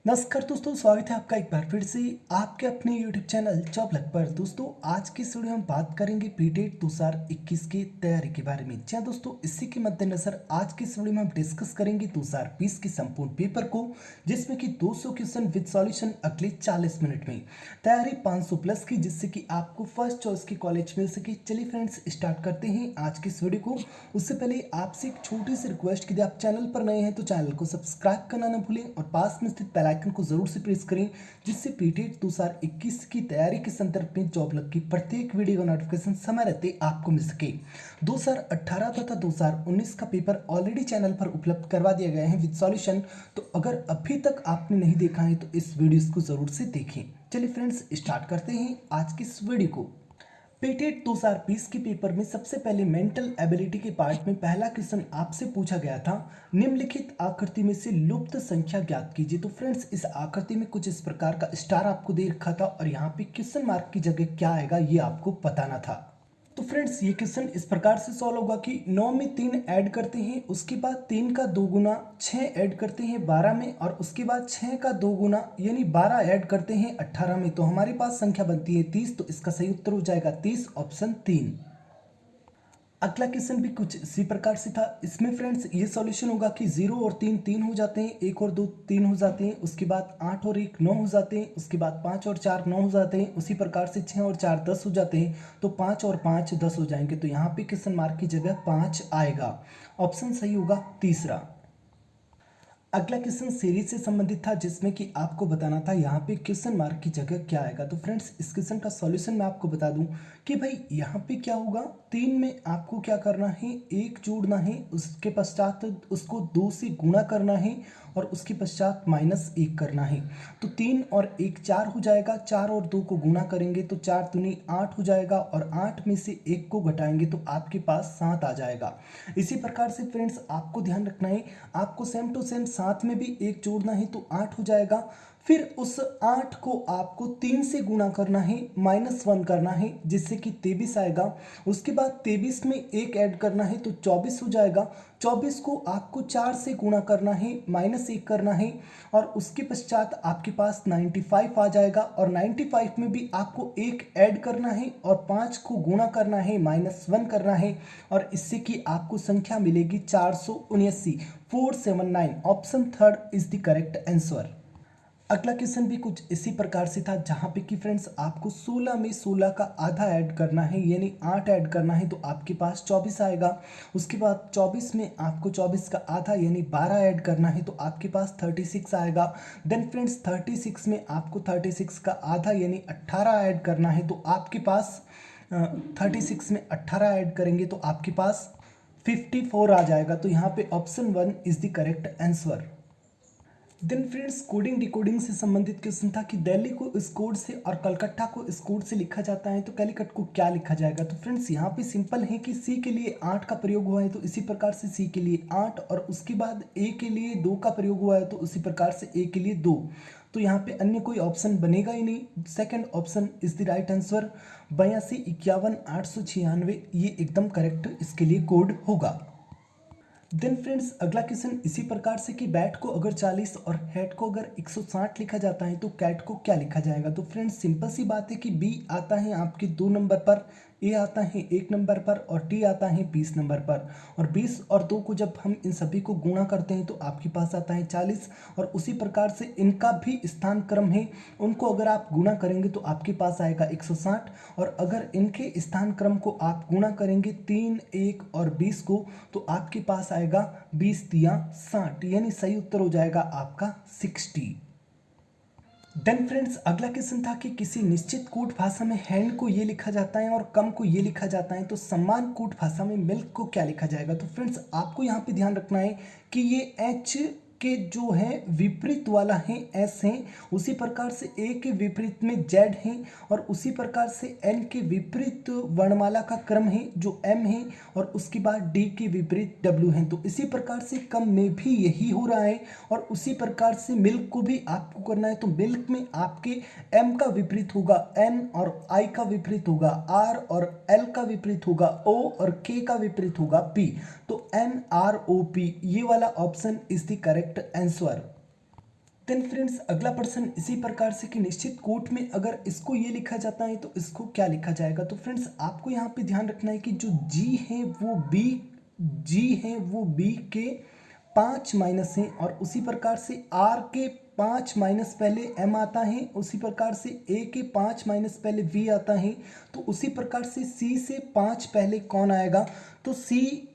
नमस्कार दोस्तों, स्वागत है आपका एक बार फिर से आपके अपने YouTube चैनल जॉब लक पर। दोस्तों आज की इस वीडियो में हम बात करेंगे पीटेट 2021 की तैयारी के बारे में। जी हाँ दोस्तों, इसी के मद्देनजर आज की इस वीडियो में हम डिस्कस करेंगे 2020 के संपूर्ण पेपर को, जिसमें कि 200 क्वेश्चन विद सॉल्यूशन अगले 40 मिनट में। तैयारी 500 प्लस की, जिससे कि आपको फर्स्ट चॉइस की कॉलेज मिल सके। चलिए फ्रेंड्स, स्टार्ट करते हैं आज की इस वीडियो को। उससे पहले आपसे एक छोटी सी रिक्वेस्ट कि यदि आप चैनल पर नए हैं तो चैनल को सब्सक्राइब करना न भूलें और पास में स्थित बेल आइकन को जरूर से प्रेस करें, जिससे पीटेट 2021 की तैयारी के संदर्भ में जॉब लक की प्रत्येक वीडियो का नोटिफिकेशन समय रहते आपको मिल सके। 2018 तथा 2019 का पेपर ऑलरेडी चैनल पर उपलब्ध करवा दिया गया है विद सॉल्यूशन। तो अगर अभी तक आपने नहीं देखा है तो इस वीडियो को जरूर से देखें। चलिए फ्रेंड्स, स्टार्ट करते हैं आज की इस वीडियो को। पेटेट 2020 के पेपर में सबसे पहले मेंटल एबिलिटी के पार्ट में पहला क्वेश्चन आपसे पूछा गया था, निम्नलिखित आकृति में से लुप्त संख्या ज्ञात कीजिए। तो फ्रेंड्स, इस आकृति में कुछ इस प्रकार का स्टार आपको दे रखा था और यहाँ पे क्वेश्चन मार्क की जगह क्या आएगा ये आपको बताना था। तो फ्रेंड्स, ये क्वेश्चन इस प्रकार से सॉल्व होगा कि 9 में 3 ऐड करते हैं, उसके बाद 3 का 2 गुना 6 ऐड करते हैं 12 में, और उसके बाद 6 का 2 गुना यानी 12 ऐड करते हैं 18 में। तो हमारे पास संख्या बनती है 30। तो इसका सही उत्तर हो जाएगा 30, ऑप्शन 3। अगला क्वेश्चन भी कुछ इसी प्रकार से था। इसमें फ्रेंड्स ये सॉल्यूशन होगा कि 0 और 3 3 हो जाते हैं, 1 और 2 3 हो जाते हैं, उसके बाद 8 और 1 9 हो जाते हैं, उसके बाद 5 और 4 9 हो जाते हैं, उसी प्रकार से 6 और 4 10 हो जाते हैं। तो 5 और 5 10 हो जाएंगे। तो यहाँ पे क्वेश्चन मार्क की जगह 5 आएगा। ऑप्शन सही होगा तीसरा। अगला क्वेश्चन सीरीज से संबंधित था, जिसमें कि आपको बताना था यहाँ पे क्वेश्चन मार्क की जगह क्या आएगा। तो फ्रेंड्स, इस क्वेश्चन का सॉल्यूशन मैं आपको बता दूं कि भाई यहाँ पे क्या होगा, 3 में आपको क्या करना है, 1 जोड़ना है, उसके पश्चात उसको 2 से गुणा करना है और उसके पश्चात -1 करना है। तो 3 और 1 4 हो जाएगा, 4 और 2 को गुणा करेंगे तो 4 दूनी 8 हो जाएगा, और 8 में से 1 को घटाएंगे तो आपके पास 7 आ जाएगा। इसी प्रकार से फ्रेंड्स, आपको ध्यान रखना है, आपको सेम टू सेम 7 में भी 1 जोड़ना है तो 8 हो जाएगा। फिर उस 8 को आपको 3 से गुणा करना है, -1 करना है, जिससे कि 23 आएगा। उसके बाद 23 में 1 ऐड करना है तो 24 हो जाएगा। 24 को आपको 4 से गुणा करना है, -1 करना है, और उसके पश्चात आपके पास 95 आ जाएगा। और 95 में भी आपको 1 ऐड करना है और 5 को गुणा करना है, -1 करना है, और इससे कि आपको संख्या मिलेगी 479, 479। Option third is the correct answer. अगला क्वेश्चन भी कुछ इसी प्रकार से था, जहां पे कि फ्रेंड्स आपको 16 में 16 का आधा ऐड करना है, यानी 8 ऐड करना है, तो आपके पास 24 आएगा। उसके बाद 24 में आपको 24 का आधा यानी 12 ऐड करना है, तो आपके पास 36 आएगा। देन फ्रेंड्स 36 में आपको 36 का आधा यानी 18 ऐड करना है, तो आपके पास 36 में 18 ऐड करेंगे तो आपके पास 54 आ जाएगा। तो यहाँ पे option 1 is the correct answer. Then friends, coding decoding से संबंधित क्वेश्चन था कि दिल्ली को इस कोड से और कलकत्ता को इस कोड से लिखा जाता है, तो कैलिकट को क्या लिखा जाएगा। तो फ्रेंड्स, यहाँ पे सिंपल है कि सी के लिए 8 का प्रयोग हुआ है, तो इसी प्रकार से सी के लिए 8, और उसके बाद ए के लिए 2 का प्रयोग हुआ है, तो उसी प्रकार से ए के लिए 2। तो यहाँ पे अन्य कोई ऑप्शन बनेगा ही नहीं। Second option is the right answer. 82 51 896 ये एकदम करेक्ट इसके लिए कोड होगा। देन फ्रेंड्स, अगला क्वेश्चन इसी प्रकार से कि बैट को अगर 40 और हेड को अगर 160 लिखा जाता है तो कैट को क्या लिखा जाएगा। तो फ्रेंड्स, सिंपल सी बात है कि बी आता है आपके 2 नंबर पर, ए आता है 1 नंबर पर, और टी आता है 20 नंबर पर। और 20 और 2 को जब हम इन सभी को गुणा करते हैं तो आपके पास आता है 40, और उसी प्रकार से इनका भी स्थान क्रम है, उनको अगर आप गुणा करेंगे तो आपके पास आएगा 160, और अगर इनके स्थान क्रम को आप गुणा करेंगे 3 1 और 20 को, तो आपके पास आएगा 20 तिया 60, यानी सही उत्तर हो जाएगा आपका 60। देन फ्रेंड्स, अगला क्वेश्चन था कि किसी निश्चित कूट भाषा में हैंड को ये लिखा जाता है और कम को ये लिखा जाता है, तो सम्मान कूट भाषा में मिल्क को क्या लिखा जाएगा। तो फ्रेंड्स, आपको यहाँ पे ध्यान रखना है कि ये एच के जो है विपरीत वाला है एस है, उसी प्रकार से ए के विपरीत में जेड है, और उसी प्रकार से एन के विपरीत वर्णमाला का क्रम है जो एम है, और उसके बाद डी के विपरीत डब्ल्यू है। तो इसी प्रकार से कम में भी यही हो रहा है, और उसी प्रकार से मिल्क को भी आपको करना है। तो मिल्क में आपके एम का विपरीत होगा एन, और आई का विपरीत होगा आर, और एल का विपरीत होगा ओ, और के का विपरीत होगा पी। तो एन आर ओ पी ये वाला option is the correct answer. Then friends अगला प्रश्न इसी प्रकार से कि निश्चित कोट में अगर इसको ये लिखा जाता है तो इसको क्या लिखा जाएगा। तो फ्रेंड्स आपको यहाँ पे ध्यान रखना है कि जो जी है वो बी के 5 माइनस है, और उसी प्रकार से आर के 5 माइनस पहले एम आता है, उसी प्रकार से ए के 5 माइनस पहले वी आता है। तो उसी प्रकार से सी से 5 पहले कौन आएगा, तो सी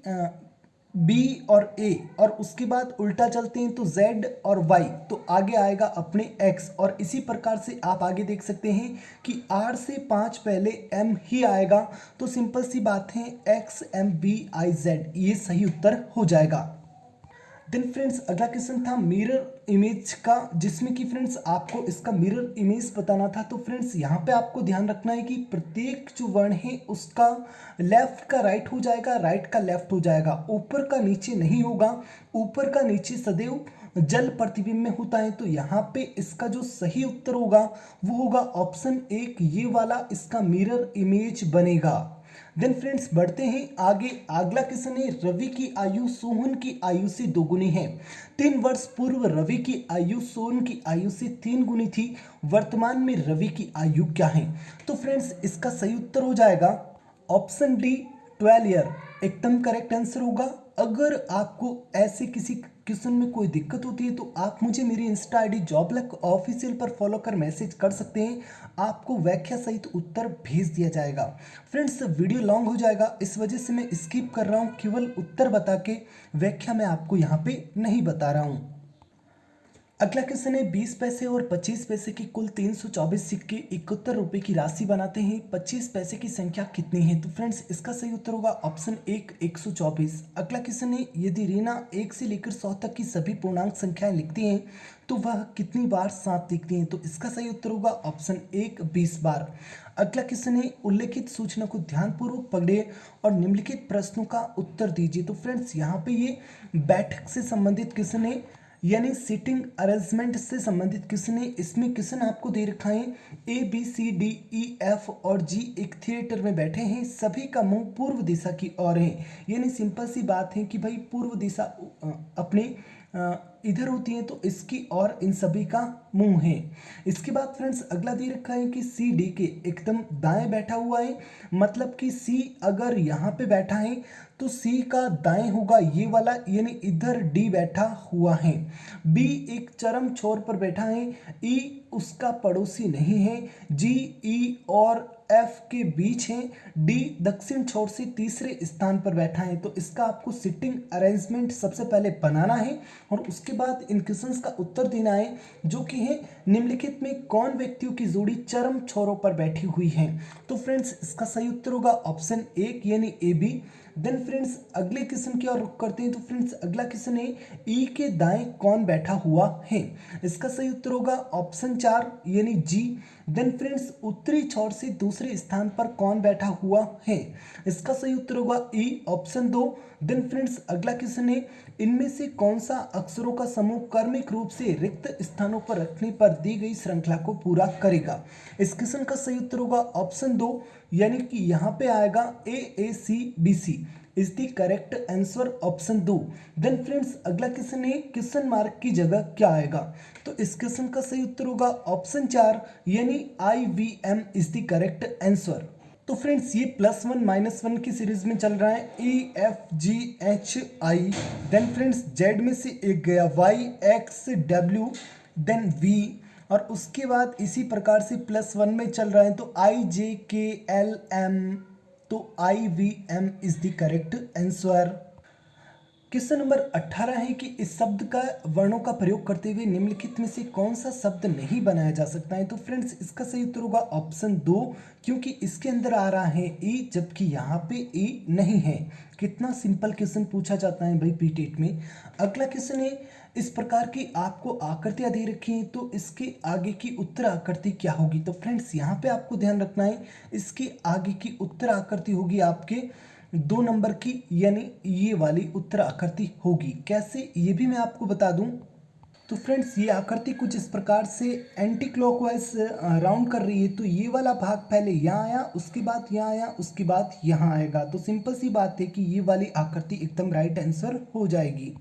बी और ए, और उसके बाद उल्टा चलते हैं तो जेड और वाई, तो आगे आएगा अपने एक्स। और इसी प्रकार से आप आगे देख सकते हैं कि आर से 5 पहले एम ही आएगा। तो सिंपल सी बात है X M B I Z, ये सही उत्तर हो जाएगा। देन फ्रेंड्स अगला क्वेश्चन था मिरर इमेज का, जिसमें कि फ्रेंड्स आपको इसका मिरर इमेज बताना था। तो फ्रेंड्स यहाँ पे आपको ध्यान रखना है कि प्रत्येक जो वर्ण है उसका लेफ्ट का राइट हो जाएगा, राइट का लेफ्ट हो जाएगा, ऊपर का नीचे नहीं होगा। ऊपर का नीचे सदैव जल प्रतिबिंब में होता है। तो यहाँ पे इसका जो सही उत्तर होगा वो होगा ऑप्शन 1, ये वाला इसका मिरर इमेज बनेगा। देन फ्रेंड्स बढ़ते हैं आगे। अगला क्वेश्चन है रवि की आयु सोहन की आयु से 2 गुनी है। 3 वर्ष पूर्व रवि की आयु सोहन की आयु से 3 गुनी थी, वर्तमान में रवि की आयु क्या है। तो फ्रेंड्स इसका सही उत्तर हो जाएगा ऑप्शन डी 12 ईयर, एकदम करेक्ट आंसर होगा। अगर आपको ऐसे किसी क्वेश्चन में कोई दिक्कत होती है तो आप मुझे मेरी Insta ID job luck official पर फॉलो कर मैसेज कर सकते हैं, आपको व्याख्या सहित उत्तर भेज दिया जाएगा। फ्रेंड्स वीडियो लॉन्ग हो जाएगा, इस वजह से मैं स्किप कर रहा हूँ, केवल उत्तर बता के व्याख्या मैं आपको यहाँ पे नहीं बता रहा हूँ। अगला क्वेश्चन है 20 पैसे और 25 पैसे की कुल 324 सिक्के 71 रुपए की राशि बनाते हैं, 25 पैसे की संख्या कितनी है। तो फ्रेंड्स इसका सही उत्तर होगा ऑप्शन 1 124। अगला क्वेश्चन है यदि रीना 1 से लेकर 100 तक की सभी पूर्णांक संख्याएं लिखती हैं तो वह कितनी बार 7 लिखती हैं। तो इसका सही उत्तर होगा ऑप्शन 1 20 बार। अगला क्वेश्चन है उल्लेखित सूचना को ध्यानपूर्वक पढ़िए और निम्नलिखित प्रश्नों का उत्तर दीजिए। तो फ्रेंड्स यहाँ पे ये बैठक से संबंधित क्वेश्चन है, यानी सीटिंग अरेंजमेंट से संबंधित क्वेश्चन है। इसमें क्वेश्चन आपको दे रखा है A B C D E F और जी एक थिएटर में बैठे हैं, सभी का मुंह पूर्व दिशा की ओर है। यानी सिंपल सी बात है कि भाई पूर्व दिशा अपने इधर होती है, तो इसकी और इन सभी का मुंह है। इसके बाद फ्रेंड्स अगला दे रखा है कि सी डी के एकदम दाएं बैठा हुआ है, मतलब कि सी अगर यहाँ पे बैठा है तो सी का दाएं होगा ये वाला, यानी इधर डी बैठा हुआ है। बी एक चरम छोर पर बैठा है, ई उसका पड़ोसी नहीं है, जी ई और एफ के बीच है, डी दक्षिण छोर से तीसरे स्थान पर बैठा है। तो इसका आपको सिटिंग अरेंजमेंट सबसे पहले बनाना है और उसके बाद इन क्वेश्चंस का उत्तर देना है, जो कि है निम्नलिखित में कौन व्यक्तियों की जोड़ी चरम छोरों पर बैठी हुई है। तो फ्रेंड्स इसका सही उत्तर होगा ऑप्शन 1 यानी ए बी। देन फ्रेंड्स अगले क्वेश्चन की ओर रुख करते हैं। तो फ्रेंड्स अगला क्वेश्चन है ई के दाएं कौन बैठा हुआ है। इसका सही उत्तर होगा ऑप्शन 4 यानी जी। देन फ्रेंड्स उत्तरी छोर से दूसरे स्थान पर कौन बैठा हुआ है। इसका सही उत्तर होगा ई ऑप्शन 2। देन फ्रेंड्स अगला क्वेश्चन है इनमें से कौन सा अक्षरों का समूह क्रमिक रूप से रिक्त स्थानों पर रखने पर दी गई श्रृंखला को पूरा करेगा। इस क्वेश्चन का सही उत्तर होगा ऑप्शन 2, यानी कि यहाँ पे आएगा A C B C is the correct answer option 2। Then friends अगला क्वेश्चन है क्वेश्चन मार्क की जगह क्या आएगा। तो इस क्वेश्चन का सही उत्तर होगा ऑप्शन 4 यानी IVM is the correct answer. तो फ्रेंड्स ये +1 -1 की सीरीज में चल रहा है EFGHI। देन फ्रेंड्स जेड में से एक गया YXW देन V, और उसके बाद इसी प्रकार से +1 में चल रहा है तो IJKLM, तो IVM is the correct answer. Question number 18 है कि इस शब्द का वर्णों का प्रयोग करते हुए निम्नलिखित में से कौन सा शब्द नहीं बनाया जा सकता है। तो फ्रेंड्स इसका सही उत्तर होगा ऑप्शन 2, क्योंकि इसके अंदर आ रहा है ई जबकि यहाँ पे ई नहीं है। कितना सिंपल क्वेश्चन पूछा जाता है भाई पीटेट में। अगला क्वेश्चन है इस प्रकार की आपको आकृतियां दे रखी हैं तो इसके आगे की उत्तर आकृति क्या होगी। तो फ्रेंड्स यहाँ पे आपको ध्यान रखना है इसके आगे की उत्तर आकृति होगी आपके 2 नंबर की, यानी ये वाली उत्तर आकृति होगी। कैसे ये भी मैं आपको बता दूं। तो फ्रेंड्स ये आकृति कुछ इस प्रकार से एंटी क्लॉकवाइज राउंड कर रही है, तो ये वाला भाग पहले यहाँ आया, उसके बाद यहाँ आया, उसके बाद यहाँ आएगा। तो सिंपल सी बात है कि ये वाली आकृति एकदम राइट आंसर हो जाएगी।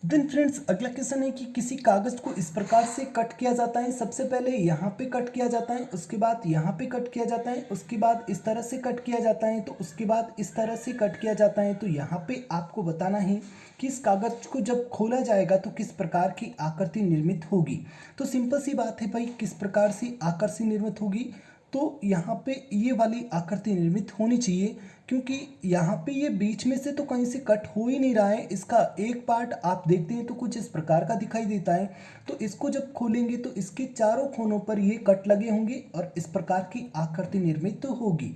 देन फ्रेंड्स अगला क्वेश्चन है कि किसी कागज को इस प्रकार से कट किया जाता है। सबसे पहले यहाँ पे कट किया जाता है, उसके बाद यहाँ पे कट किया जाता है, उसके बाद इस तरह से कट किया जाता है, तो उसके बाद इस तरह से कट किया जाता है। तो यहाँ पे आपको बताना है कि इस कागज को जब खोला जाएगा तो किस प्रकार की आकृति निर्मित होगी। तो सिंपल सी बात है भाई, किस प्रकार से आकृति निर्मित होगी, तो यहाँ पे ये वाली आकृति निर्मित होनी चाहिए, क्योंकि यहाँ पे ये बीच में से तो कहीं से कट हो ही नहीं रहा है। इसका एक पार्ट आप देखते हैं तो कुछ इस प्रकार का दिखाई देता है। तो इसको जब खोलेंगे तो इसके चारों कोनों पर ये कट लगे होंगे और इस प्रकार की आकृति निर्मित तो होगी।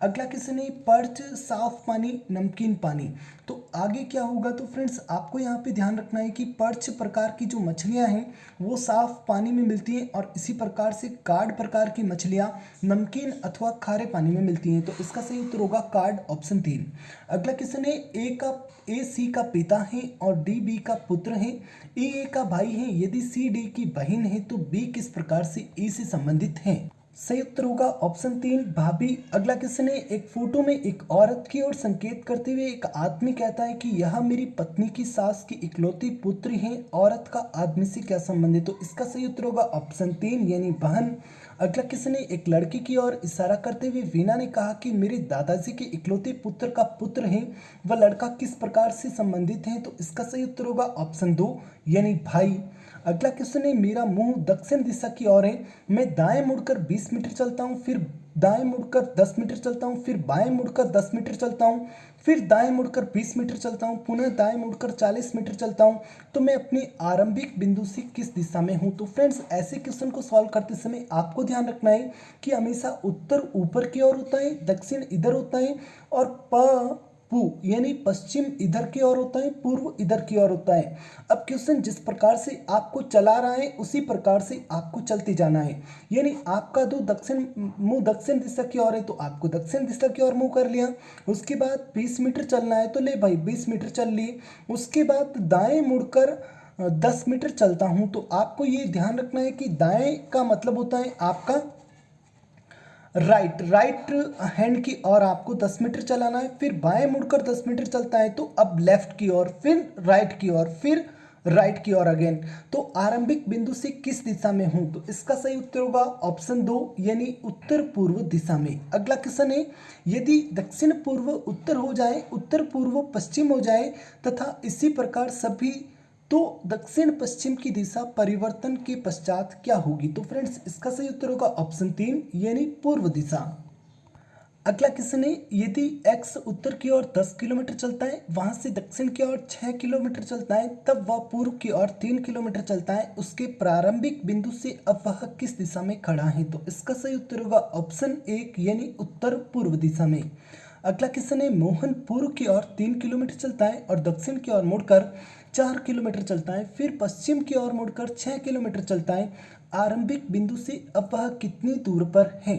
अगला क्वेश्चन है पर्च, साफ पानी, नमकीन पानी। तो आगे क्या होगा, तो फ्रेंड्स आपको यहाँ पे ध्यान रखना है कि पर्च प्रकार की जो मछलियाँ हैं वो साफ पानी में मिलती हैं और इसी प्रकार से कार्ड प्रकार की मछलियाँ नमकीन अथवा खारे पानी में मिलती हैं। तो इसका सही उत्तर होगा कार्ड, ऑप्शन 3। अगला क्वेश्चन है ए सी का पिता है और डी बी का पुत्र है, ए का भाई है, यदि सी डी की बहन है तो बी किस प्रकार से ए से संबंधित है। सही उत्तर होगा ऑप्शन 3, भाभी। अगला क्वेश्चन है एक फोटो में एक औरत की ओर संकेत करते हुए एक आदमी कहता है कि यह मेरी पत्नी की सास की इकलौती पुत्री है। औरत का आदमी से क्या संबंध है, तो इसका सही उत्तर होगा ऑप्शन 3 यानी बहन। अगला क्वेश्चन है एक लड़की की ओर इशारा करते हुए वीना ने कहा कि मेरे दादाजी के इकलौते पुत्र का पुत्र है, वह लड़का किस प्रकार से संबंधित है, तो इसका सही उत्तर होगा ऑप्शन 2 यानी भाई। अगला क्वेश्चन है मेरा मुंह दक्षिण दिशा की ओर है, मैं दाएं मुड़कर 20 मीटर चलता हूं, फिर दाएं मुड़कर 10 मीटर चलता हूं, फिर बाएं मुड़कर 10 मीटर चलता हूं, फिर दाएं मुड़कर 20 मीटर चलता हूं, पुनः दाएं मुड़कर 40 मीटर चलता हूं, तो मैं अपनी आरंभिक बिंदु से किस दिशा में हूं। तो फ्रेंड्स ऐसे क्वेश्चन को सॉल्व करते समय आपको ध्यान रखना है कि हमेशा उत्तर ऊपर की ओर होता है, दक्षिण इधर होता है और पू यानी पश्चिम इधर की ओर होता है, पूर्व इधर की ओर होता है। अब क्वेश्चन जिस प्रकार से आपको चला रहा है उसी प्रकार से आपको चलते जाना है, यानी आपका मुंह दक्षिण दिशा की ओर है तो आपको दक्षिण दिशा की ओर मुंह कर लिया। उसके बाद 20 मीटर चलना है तो ले भाई 20 मीटर चल लिए। उसके बाद दाएं मुड़कर 10 मीटर चलता हूं, तो आपको ये ध्यान रखना है कि दाएं का मतलब होता है आपका राइट हैंड की ओर आपको 10 मीटर चलाना है, फिर बाएं मुड़कर 10 मीटर चलता है तो अब लेफ्ट की ओर, फिर राइट की ओर, फिर राइट की ओर अगेन। तो आरंभिक बिंदु से किस दिशा में हूं, तो इसका सही उत्तर होगा ऑप्शन 2 यानी उत्तर पूर्व दिशा में। अगला क्वेश्चन है यदि दक्षिण पूर्व उत्तर हो जाए, उत्तर पूर्व पश्चिम हो जाए तथा इसी प्रकार सभी, तो दक्षिण पश्चिम की दिशा परिवर्तन के पश्चात क्या होगी। तो फ्रेंड्स इसका सही उत्तर होगा ऑप्शन 3 यानी पूर्व दिशा। अगला क्वेश्चन है यदि x उत्तर की ओर 10 किलोमीटर चलता है, वहां से दक्षिण की ओर 6 किलोमीटर चलता है, तब वह पूर्व की ओर 3 किलोमीटर चलता है, उसके प्रारंभिक बिंदु से अब वह किस दिशा में खड़ा है। तो इसका सही उत्तर होगा ऑप्शन 1 यानी उत्तर पूर्व दिशा में। अगला क्वेश्चन है मोहन पूर्व की ओर 3 किलोमीटर चलता है और दक्षिण की ओर मुड़कर 4 किलोमीटर चलता है, फिर पश्चिम की ओर मुड़कर 6 किलोमीटर चलता है, आरंभिक बिंदु से अब वह कितनी दूर पर है।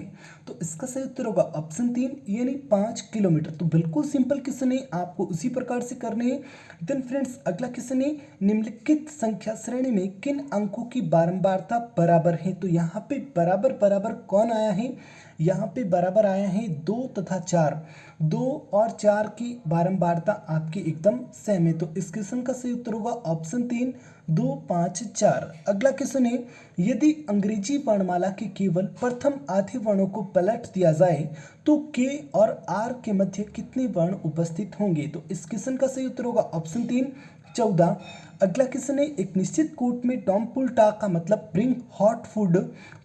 तो इसका सही उत्तर होगा ऑप्शन 3 यानी 5 किलोमीटर। तो बिल्कुल सिंपल क्वेश्चन है, आपको उसी प्रकार से करने हैं। देन फ्रेंड्स अगला क्वेश्चन है निम्नलिखित संख्या श्रेणी में किन अंकों की बारंबारता बराबर है। तो यहाँ पे बराबर बराबर कौन आया है, यहाँ पे बराबर आया है 2 तथा 4, 2 और 4 की बारंबारता आपकी एकदम सेम है। तो इस क्वेश्चन का सही उत्तर होगा ऑप्शन 3 2 5 4। अगला क्वेश्चन है यदि अंग्रेजी वर्णमाला के केवल प्रथम आधे वर्णों को पलट दिया जाए तो के और आर के मध्य कितने वर्ण उपस्थित होंगे। तो इस क्वेश्चन का सही उत्तर होगा ऑप्शन 3 14। अगला क्वेश्चन है एक निश्चित कोट में डॉम पुल टा का मतलब ब्रिंग हॉट फूड,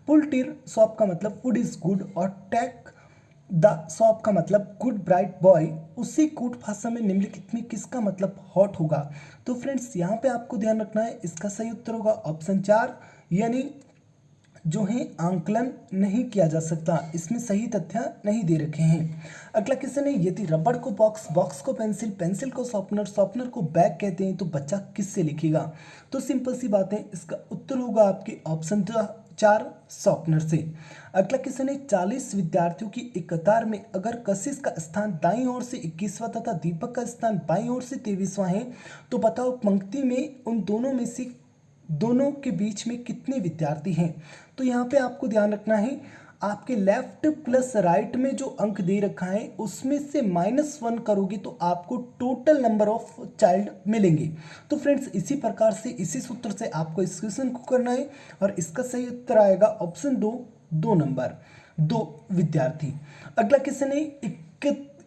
पुल टिर शॉप का मतलब फूड इज गुड और टैक द शॉप का मतलब गुड ब्राइट बॉय, उसी कूट भाषा में निम्नलिखित में किसका मतलब हॉट होगा। तो फ्रेंड्स यहाँ पे आपको ध्यान रखना है, इसका सही उत्तर होगा ऑप्शन 4 यानी जो है आंकलन नहीं किया जा सकता, इसमें सही तथ्य नहीं दे रखे हैं। अगला क्वेश्चन है यदि रबड़ को बॉक्स, बॉक्स को पेंसिल, पेंसिल को शॉर्पनर, शॉर्पनर को बैग कहते हैं तो बच्चा किससे लिखेगा। तो सिंपल सी बात है, इसका उत्तर होगा आपके ऑप्शन 4 शॉर्पनर से। अगला क्वेश्चन है 40 विद्यार्थियों की एक कतार में अगर कशिश का स्थान दाईं ओर से 21वां तथा दीपक का स्थान बाईं ओर से 23वां है तो बताओ पंक्ति में उन दोनों के बीच में कितने विद्यार्थी हैं। तो यहाँ पे आपको ध्यान रखना है, आपके लेफ्ट प्लस राइट में जो अंक दे रखा है उसमें से -1 करोगे तो आपको टोटल नंबर ऑफ चाइल्ड मिलेंगे। तो फ्रेंड्स इसी प्रकार से इसी सूत्र से आपको इस क्वेश्चन को करना है और इसका सही उत्तर आएगा ऑप्शन 2, 2 नंबर, 2 विद्यार्थी। अगला क्वेश्चन है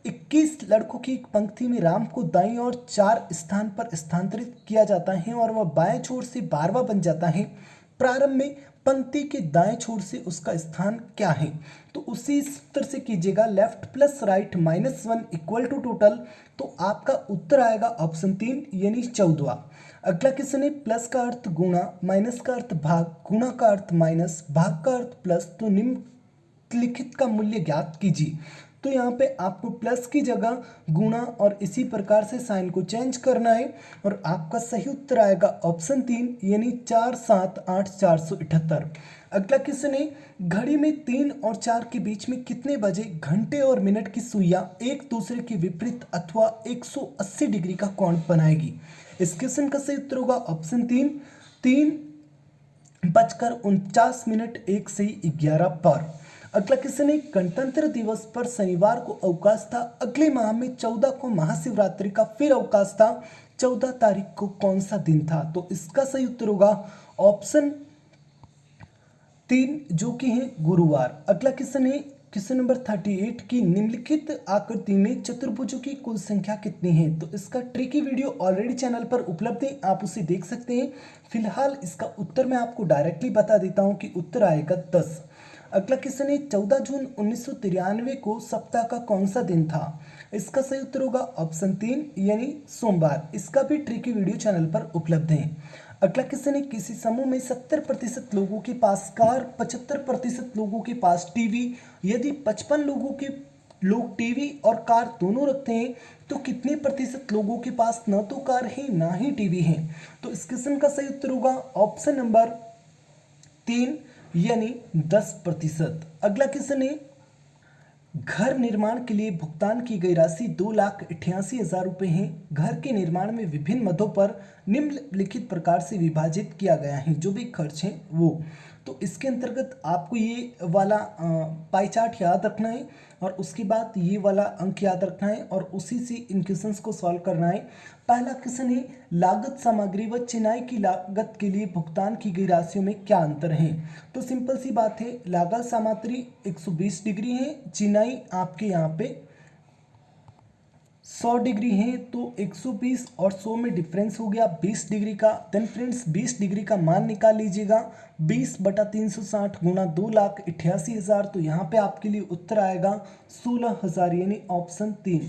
21 लड़कों की एक पंक्ति में राम को दाईं ओर 4 स्थान पर स्थानांतरित किया जाता है और वह बाएं छोर से 12वां बन जाता है। प्रारंभ में पंक्ति के दाएं छोर से उसका स्थान क्या है? तो उसी सूत्र से कीजिएगा left plus right -1 equal to total. तो आपका उत्तर आएगा ऑप्शन 3 यानी 14वां। अगला क्वेश्चन है प्लस का अर्थ गुणा, माइनस का अर्थ भाग, गुणा का अर्थ माइनस, भाग का अर्थ प्लस, तो निम्नलिखित का मूल्य ज्ञात कीजिए। तो यहाँ पे आपको प्लस की जगह गुणा और इसी प्रकार से साइन को चेंज करना है और आपका सही उत्तर आएगा ऑप्शन 3 यानी 4 7 8 478। अगला क्वेश्चन है घड़ी में 3 और 4 के बीच में कितने बजे घंटे और मिनट की सुइयां एक दूसरे के विपरीत अथवा 180 डिग्री का कोण बनाएगी? इस क्वेश्चन का सही उत्तर होगा ऑप्शन 3, 3:49 1 से 11 पर। अगला क्वेश्चन है गणतंत्र दिवस पर शनिवार को अवकाश था, अगले माह में 14 को महाशिवरात्रि का फिर अवकाश था, 14 तारीख को कौन सा दिन था? तो इसका सही उत्तर होगा ऑप्शन 3 जो कि है गुरुवार। अगला क्वेश्चन है क्वेश्चन नंबर 38 की निम्नलिखित आकृति में चतुर्भुजों की कुल संख्या कितनी है? तो इसका ट्रिकी वीडियो ऑलरेडी चैनल पर उपलब्ध है, आप उसे देख सकते हैं। फिलहाल इसका उत्तर मैं आपको डायरेक्टली बता देता हूं कि उत्तर आएगा 10। अगला क्वेश्चन है 14 जून 1993 को सप्ताह का कौन सा दिन था? इसका सही उत्तर होगा ऑप्शन 3 यानी सोमवार। इसका भी ट्रिकी वीडियो चैनल पर उपलब्ध है। अगला क्वेश्चन है किसी समूह में 70% लोगों के पास कार, 75% लोगों के पास टीवी, यदि 55 लोग टीवी और कार दोनों रखते हैं तो कितने प्रतिशत लोगों के पास न तो कार है ना ही टीवी है? तो इस क्वेश्चन का सही उत्तर होगा ऑप्शन नंबर 3 यानी 10%। अगला क्वेश्चन है घर निर्माण के लिए भुगतान की गई राशि 2,88,000 रुपये है। घर के निर्माण में विभिन्न मदों पर निम्नलिखित प्रकार से विभाजित किया गया है जो भी खर्च है वो। तो इसके अंतर्गत आपको ये वाला पाई चार्ट याद रखना है और उसके बाद ये वाला अंक याद रखना है और उसी से इन क्वेश्चंस को सॉल्व करना है। पहला क्वेश्चन है लागत सामग्री व चिनाई की लागत के लिए भुगतान की गई राशियों में क्या अंतर है? तो सिंपल सी बात है, लागत सामग्री 120 डिग्री है, चिनाई आपके यहाँ पे 100 डिग्री है, तो 120 और 100 में डिफरेंस हो गया 20 डिग्री का। देन फ्रेंड्स 20 डिग्री का मान निकाल लीजिएगा, 20/360 गुणा 2,88,000। तो यहाँ पे आपके लिए उत्तर आएगा 16,000 यानी ऑप्शन 3।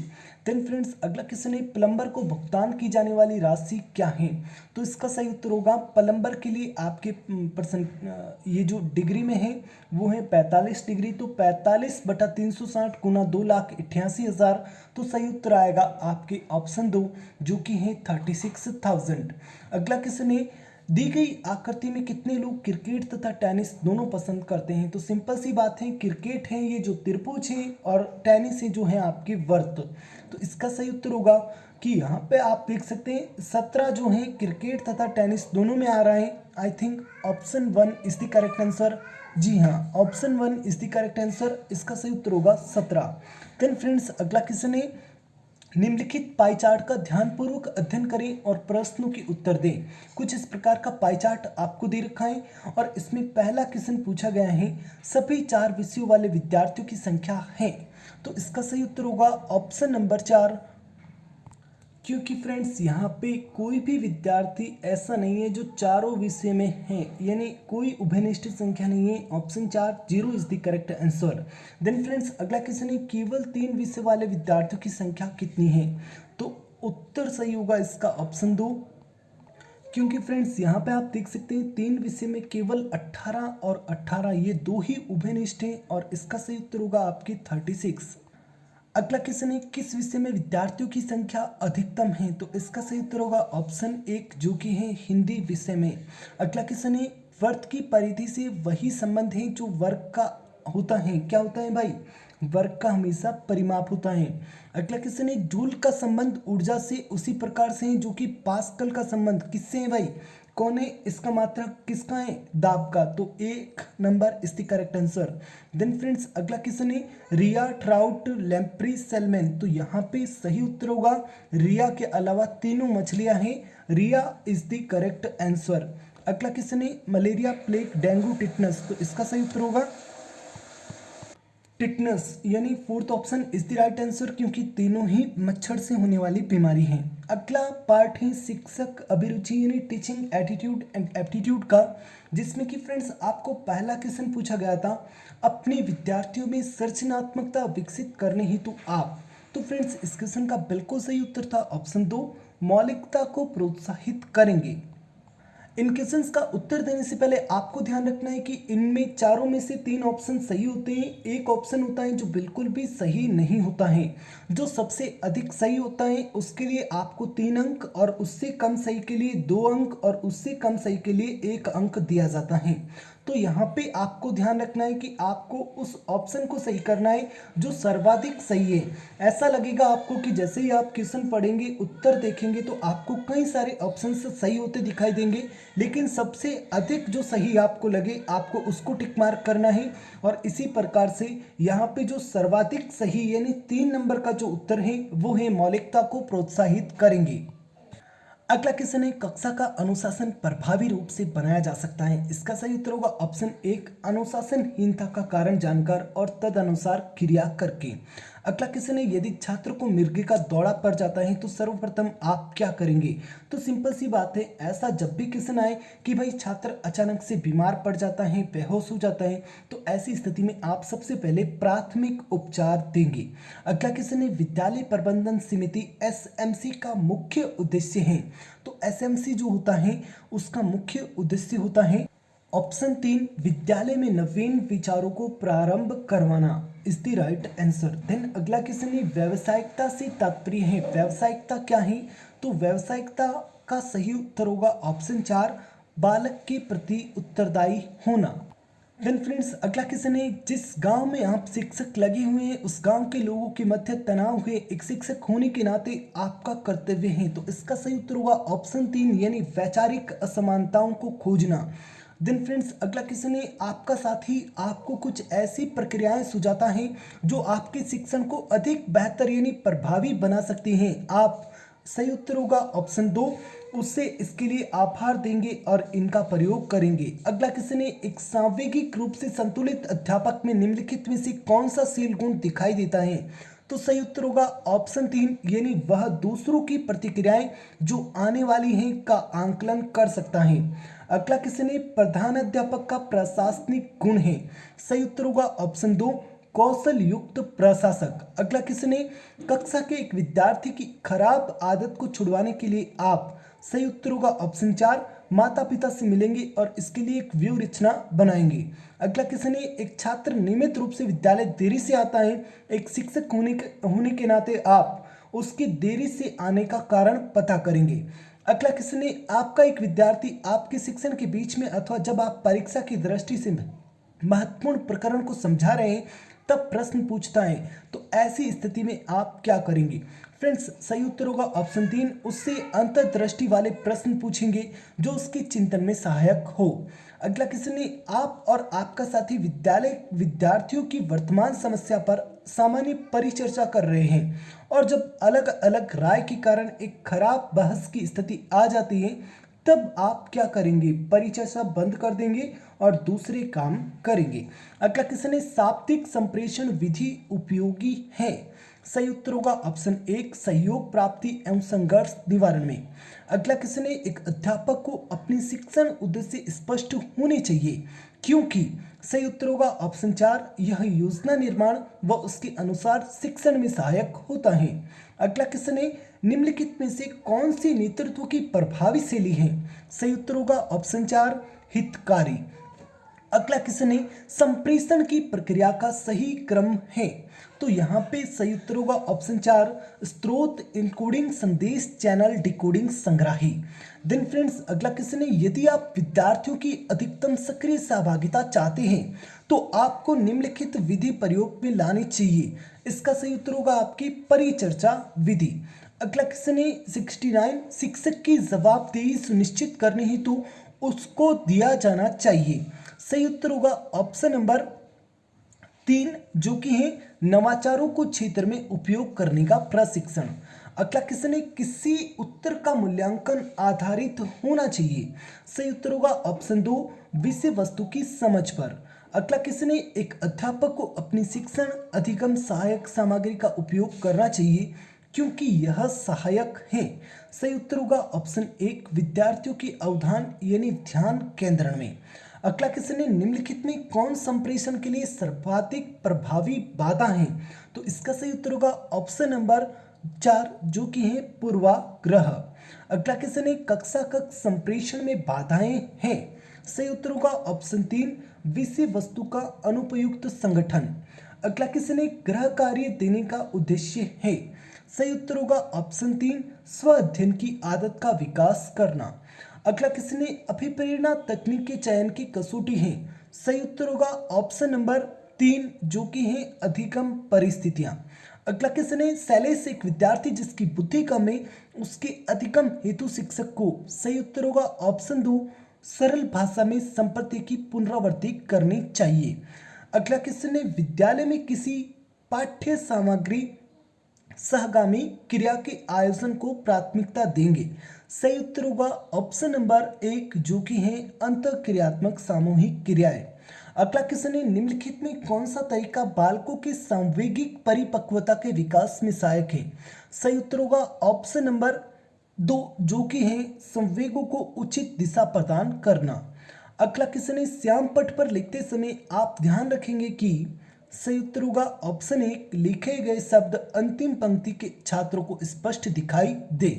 देन फ्रेंड्स अगला क्वेश्चन है प्लम्बर को भुगतान की जाने वाली राशि क्या है? तो इसका सही उत्तर होगा प्लम्बर के लिए आपके परसेंट ये जो डिग्री में है वो है 45 डिग्री, तो 45/360 गुणा 2,88,000। तो सही उत्तर आएगा आपके ऑप्शन 2 जो कि है 36,000। अगला क्वेश्चन है दी गई आकृति में कितने लोग क्रिकेट तथा टेनिस दोनों पसंद करते हैं? तो सिंपल सी बात है, क्रिकेट है ये जो त्रिभुज है और टेनिस है जो है आपके वर्त। तो इसका सही उत्तर होगा कि यहाँ पे आप देख सकते हैं 17 जो है क्रिकेट तथा टेनिस दोनों में आ रहा है। I think option 1 is the correct answer. जी हाँ, option 1 is the correct answer. इसका सही उत्तर होगा 17। देन फ्रेंड्स अगला क्वेश्चन है निम्नलिखित पाई चार्ट का ध्यानपूर्वक अध्ययन करें और प्रश्नों के उत्तर दें। कुछ इस प्रकार का पाई चार्ट आपको दे रखा है और इसमें पहला क्वेश्चन पूछा गया है सभी 4 विषयों वाले विद्यार्थियों की संख्या है। तो इसका सही उत्तर होगा ऑप्शन नंबर 4, क्योंकि फ्रेंड्स यहाँ पे कोई भी विद्यार्थी ऐसा नहीं है जो चारों विषय में है, यानी कोई उभयनिष्ठ संख्या नहीं है। Option 4 0 is the correct answer. Then friends अगला क्वेश्चन है केवल 3 विषय वाले विद्यार्थियों की संख्या कितनी है? तो उत्तर सही होगा इसका ऑप्शन 2, क्योंकि फ्रेंड्स यहाँ पे आप देख सकते हैं 3 विषय में केवल 18 और 18 ये 2 ही उभयनिष्ठ हैं और इसका सही उत्तर होगा आपके 36। अगला क्वेश्चन है किस विषय में विद्यार्थियों की संख्या अधिकतम है? तो इसका सही उत्तर होगा ऑप्शन 1 जो कि है हिंदी विषय में। अगला क्वेश्चन है वर्त की परिधि से वही संबंध है जो वर्ग का होता है। क्या होता है भाई? वर्ग का हमेशा परिमाप होता है। अगला क्वेश्चन है जूल का संबंध ऊर्जा से उसी प्रकार से है जो कि पास्कल का संबंध किससे है भाई? कौन है इसका मात्रक, किसका है, दाब का, तो 1 number is the correct answer. Then friends अगला क्वेश्चन है रिया, ट्राउट, लैम्प्री, सैल्मन, तो यहाँ पे सही उत्तर होगा रिया के अलावा तीनों मछलियां हैं, रिया इज द करेक्ट आंसर। अगला क्वेश्चन है मलेरिया, प्लेग, डेंगू, टिटनस, तो इसका सही उत्तर होगा टिटनस, यानी fourth option is the right answer, क्योंकि तीनों ही मच्छर से होने वाली बीमारी है। अगला पार्ट है शिक्षक अभिरुचि यानी टीचिंग एटीट्यूड एंड एप्टीट्यूड का, जिसमें कि फ्रेंड्स आपको पहला क्वेश्चन पूछा गया था अपने विद्यार्थियों में सृजनात्मकता विकसित करने हेतु आप, तो फ्रेंड्स इस क्वेश्चन का बिल्कुल सही उत्तर था ऑप्शन 2, मौलिकता को प्रोत्साहित करेंगे। इन क्वेश्चंस का उत्तर देने से पहले आपको ध्यान रखना है कि इनमें चारों में से 3 ऑप्शन सही होते हैं, एक ऑप्शन होता है जो बिल्कुल भी सही नहीं होता है। जो सबसे अधिक सही होता है उसके लिए आपको 3 अंक और उससे कम सही के लिए 2 अंक और उससे कम सही के लिए 1 अंक दिया जाता है। तो यहाँ पे आपको ध्यान रखना है कि आपको उस ऑप्शन को सही करना है जो सर्वाधिक सही है। ऐसा लगेगा आपको कि जैसे ही आप क्वेश्चन पढ़ेंगे उत्तर देखेंगे तो आपको कई सारे ऑप्शन सही होते दिखाई देंगे, लेकिन सबसे अधिक जो सही आपको लगे आपको उसको टिक मार्क करना है। और इसी प्रकार से यहाँ पे जो सर्वाधिक सही यानी 3 नंबर का जो उत्तर है वो है मौलिकता को प्रोत्साहित करेंगे। अगला क्वेश्चन है कक्षा का अनुशासन प्रभावी रूप से बनाया जा सकता है, इसका सही उत्तर होगा ऑप्शन 1, अनुशासनहीनता का कारण जानकर और तदनुसार क्रिया करके। अगला क्वेश्चन है यदि छात्र को मिर्गी का दौरा पड़ जाता है तो सर्वप्रथम आप क्या करेंगे, तो सिंपल सी बात है, ऐसा जब भी क्वेश्चन आए कि भाई छात्र अचानक से बीमार पड़ जाता है, बेहोश हो जाता है, तो ऐसी स्थिति में आप सबसे पहले प्राथमिक उपचार देंगे। अगला क्वेश्चन है विद्यालय प्रबंधन समिति एसएमसी का मुख्य उद्देश्य है, तो एसएमसी जो होता है उसका मुख्य उद्देश्य होता है ऑप्शन 3, विद्यालय में नवीन विचारों को प्रारंभ करवाना is the right answer. Then अगला क्वेश्चन है व्यावसायिकता से तात्पर्य है, व्यावसायिकता क्या है, तो व्यावसायिकता का सही उत्तर होगा ऑप्शन 4, बालक के प्रति उत्तरदायी होना। देन फ्रेंड्स अगला क्वेश्चन है जिस गांव में आप शिक्षक लगे हुए हैं उस गांव के लोगों के मध्य तनाव है, एक शिक्षक होने के नाते आपका कर्तव्य है, तो इसका सही उत्तर होगा ऑप्शन 3 यानी वैचारिक असमानताओं को खोजना। देन फ्रेंड्स अगला क्वेश्चन है आपका साथी आपको कुछ ऐसी प्रक्रियाएं सुझाता है जो आपके शिक्षण को अधिक बेहतर यानी प्रभावी बना सकती हैं, आप, सही उत्तर होगा ऑप्शन 2, उससे इसके लिए आभार देंगे और इनका प्रयोग करेंगे। अगला क्वेश्चन है एक सांवेगिक रूप से संतुलित अध्यापक में निम्नलिखित में से कौन सा शील गुण दिखाई देता है, तो सही उत्तर होगा ऑप्शन 3 यानी वह दूसरों की प्रतिक्रियाएं जो आने वाली हैं का आंकलन कर सकता है। अगला क्वेश्चन है प्रधान अध्यापक का प्रशासनिक गुण है, सही उत्तर होगा ऑप्शन 2, कौशल युक्त प्रशासक। अगला क्वेश्चन है कक्षा के एक विद्यार्थी की खराब आदत को छुड़वाने के लिए आप, सही उत्तर होगा ऑप्शन 4, माता पिता से मिलेंगे और इसके लिए एक व्यू रचना बनाएंगे। अगला क्वेश्चन है एक छात्र नियमित रूप से विद्यालय देरी से आता है, एक शिक्षक होने के नाते आप उसकी देरी से आने का कारण पता करेंगे। अगला क्वेश्चन है आपका एक विद्यार्थी आपके शिक्षण के बीच में अथवा जब आप परीक्षा की दृष्टि से महत्वपूर्ण प्रकरण को समझा रहे हैं तब प्रश्न पूछता है, तो ऐसी स्थिति में आप क्या करेंगे। फ्रेंड्स सही उत्तर होगा ऑप्शन 3, उससे अंतर्दृष्टि वाले प्रश्न पूछेंगे जो उसके चिंतन में सहायक हो। अगला क्वेश्चन है आप और आपका साथी विद्यालय विद्यार्थियों की वर्तमान समस्या पर सामान्य परिचर्चा कर रहे हैं और जब अलग अलग राय के कारण एक खराब बहस की स्थिति आ जाती है तब आप क्या करेंगे, परिचर्चा बंद कर देंगे और दूसरे काम करेंगे। अगला क्वेश्चन है शाब्दिक संप्रेषण विधि उपयोगी है, सही उत्तर होगा ऑप्शन 1, सहयोग प्राप्ति एवं संघर्ष निवारण में। अगला क्वेश्चन है एक अध्यापक को अपनी शिक्षण उद्देश्य स्पष्ट होने चाहिए क्योंकि, सही उत्तर होगा ऑप्शन 4, यह योजना निर्माण व उसके अनुसार शिक्षण में सहायक होता है। अगला क्वेश्चन है निम्नलिखित में से कौन सी नेतृत्व की प्रभावी शैली है, सही उत्तर होगा ऑप्शन 4, हितकारी। अगला क्वेश्चन है संप्रेषण की प्रक्रिया का सही क्रम है, तो यहाँ पे सही उत्तर होगा ऑप्शन 4, स्रोत इनकोडिंग संदेश चैनल डिकोडिंग संग्राही। देन फ्रेंड्स अगला क्वेश्चन है यदि आप विद्यार्थियों की अधिकतम सक्रिय सहभागिता चाहते हैं तो आपको निम्नलिखित विधि प्रयोग में लानी चाहिए, इसका सही उत्तर होगा आपकी परिचर्चा विधि। अगला क्वेश्चन है 69, शिक्षक की जवाबदेही सुनिश्चित करने हेतु उसको दिया जाना चाहिए। सही उत्तर होगा ऑप्शन नंबर 3, जो कि है नवाचारों को क्षेत्र में उपयोग करने का प्रशिक्षण। अगला क्वेश्चन है किसी उत्तर का मूल्यांकन आधारित होना चाहिए। सही उत्तर होगा ऑप्शन 2, विषय वस्तु की समझ पर। अगला क्वेश्चन है एक अध्यापक को अपनी शिक्षण अधिगम सहायक सामग्री का उपयोग करना चाहिए क्योंकि यह सहायक है। सही उत्तर होगा ऑप्शन 1, विद्यार्थियों की अवधान यानी ध्यान केंद्रण में। अगला क्वेश्चन है निम्नलिखित में कौन संप्रेषण के लिए सर्वाधिक प्रभावी बाधा है। तो इसका सही उत्तर होगा ऑप्शन नंबर 4, जो कि है पूर्वाग्रह। अगला क्वेश्चन है कक्षा कक्ष संप्रेषण में बाधाएं हैं। सही उत्तर होगा ऑप्शन 3, विषय वस्तु का अनुपयुक्त संगठन। अगला क्वेश्चन है गृह कार्य देने का उद्देश्य है। सही उत्तर होगा ऑप्शन 3, स्व अध्ययन की आदत का विकास करना। अगला क्वेश्चन है अभिप्रेरणा तकनीक के चयन की कसौटी है। सही उत्तर होगा ऑप्शन नंबर 3, जो कि है अधिगम परिस्थितियां। अगला क्वेश्चन है शैलेश एक विद्यार्थी जिसकी बुद्धि कम है उसके अधिगम हेतु शिक्षक को। सही उत्तर होगा ऑप्शन 2, सरल भाषा में संपत्ति की पुनरावृत्ति करनी चाहिए। अगला क्वेश्चन है विद्यालय में किसी पाठ्य सामग्री सहगामी क्रिया के आयोजन को प्राथमिकता देंगे। सही उत्तर होगा ऑप्शन नंबर 1, जो कि है अंतःक्रियात्मक सामूहिक क्रियाएं। अगला क्वेश्चन है निम्नलिखित में कौन सा तरीका बालकों के सांवेगिक परिपक्वता के विकास में सहायक है। सही उत्तर होगा ऑप्शन नंबर 2, जो कि है संवेगों को उचित दिशा प्रदान करना। अगला क्वेश्चन है श्याम पट पर लिखते समय आप ध्यान रखेंगे कि। सही उत्तर होगा ऑप्शन 1, लिखे गए शब्द अंतिम पंक्ति के छात्रों को स्पष्ट दिखाई दे।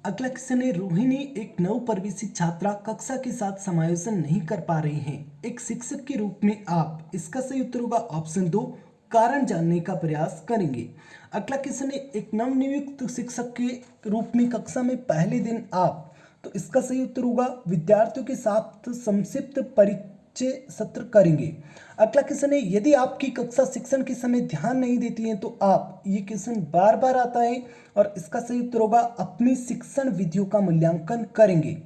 अगला क्वेश्चन है रोहिणी एक नवप्रवेशित छात्रा कक्षा के साथ समायोजन नहीं कर पा रही हैं। एक शिक्षक के रूप में आप। इसका सही उत्तर होगा ऑप्शन 2, कारण जानने का प्रयास करेंगे। अगला क्वेश्चन है एक नवनियुक्त शिक्षक के रूप में कक्षा में पहले दिन आप। तो इसका सही उत्तर होगा विद्यार्थियों के साथ संक्षिप्त परिचय सत्र करेंगे। अगला क्वेश्चन है यदि आपकी कक्षा शिक्षण के समय ध्यान नहीं देती है तो आप। ये क्वेश्चन बार बार आता है और इसका सही उत्तर होगा अपनी शिक्षण विधियों का मूल्यांकन करेंगे।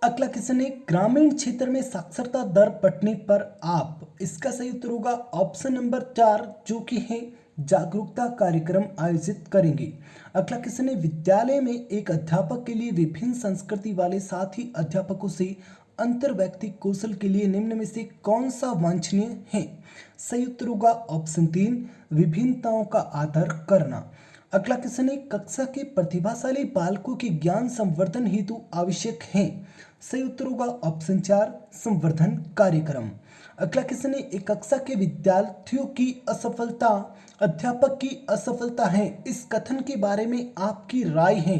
अगला क्वेश्चन है ग्रामीण क्षेत्र में साक्षरता दर बढ़ने पर आप। इसका सही उत्तर होगा ऑप्शन नंबर 4, जो कि है जागरूकता कार्यक्रम आयोजित करेंगे। अगला क्वेश्चन है विद्यालय में एक अध्यापक के लिए विभिन्न संस्कृति वाले साथी अध्यापकों से अंतर व्यक्तिक कौशल के लिए निम्न में से कौन सा वांछनीय है। सही उत्तर होगा ऑप्शन 3, विभिन्नताओं का आदर करना। अगला क्वेश्चन है कक्षा के प्रतिभाशाली बालकों के ज्ञान संवर्धन हेतु आवश्यक है। सही उत्तर होगा ऑप्शन 4, संवर्धन कार्यक्रम। अगला क्वेश्चन है एक कक्षा के विद्यार्थियों की असफलता अध्यापक की असफलता है इस कथन के बारे में आपकी राय है।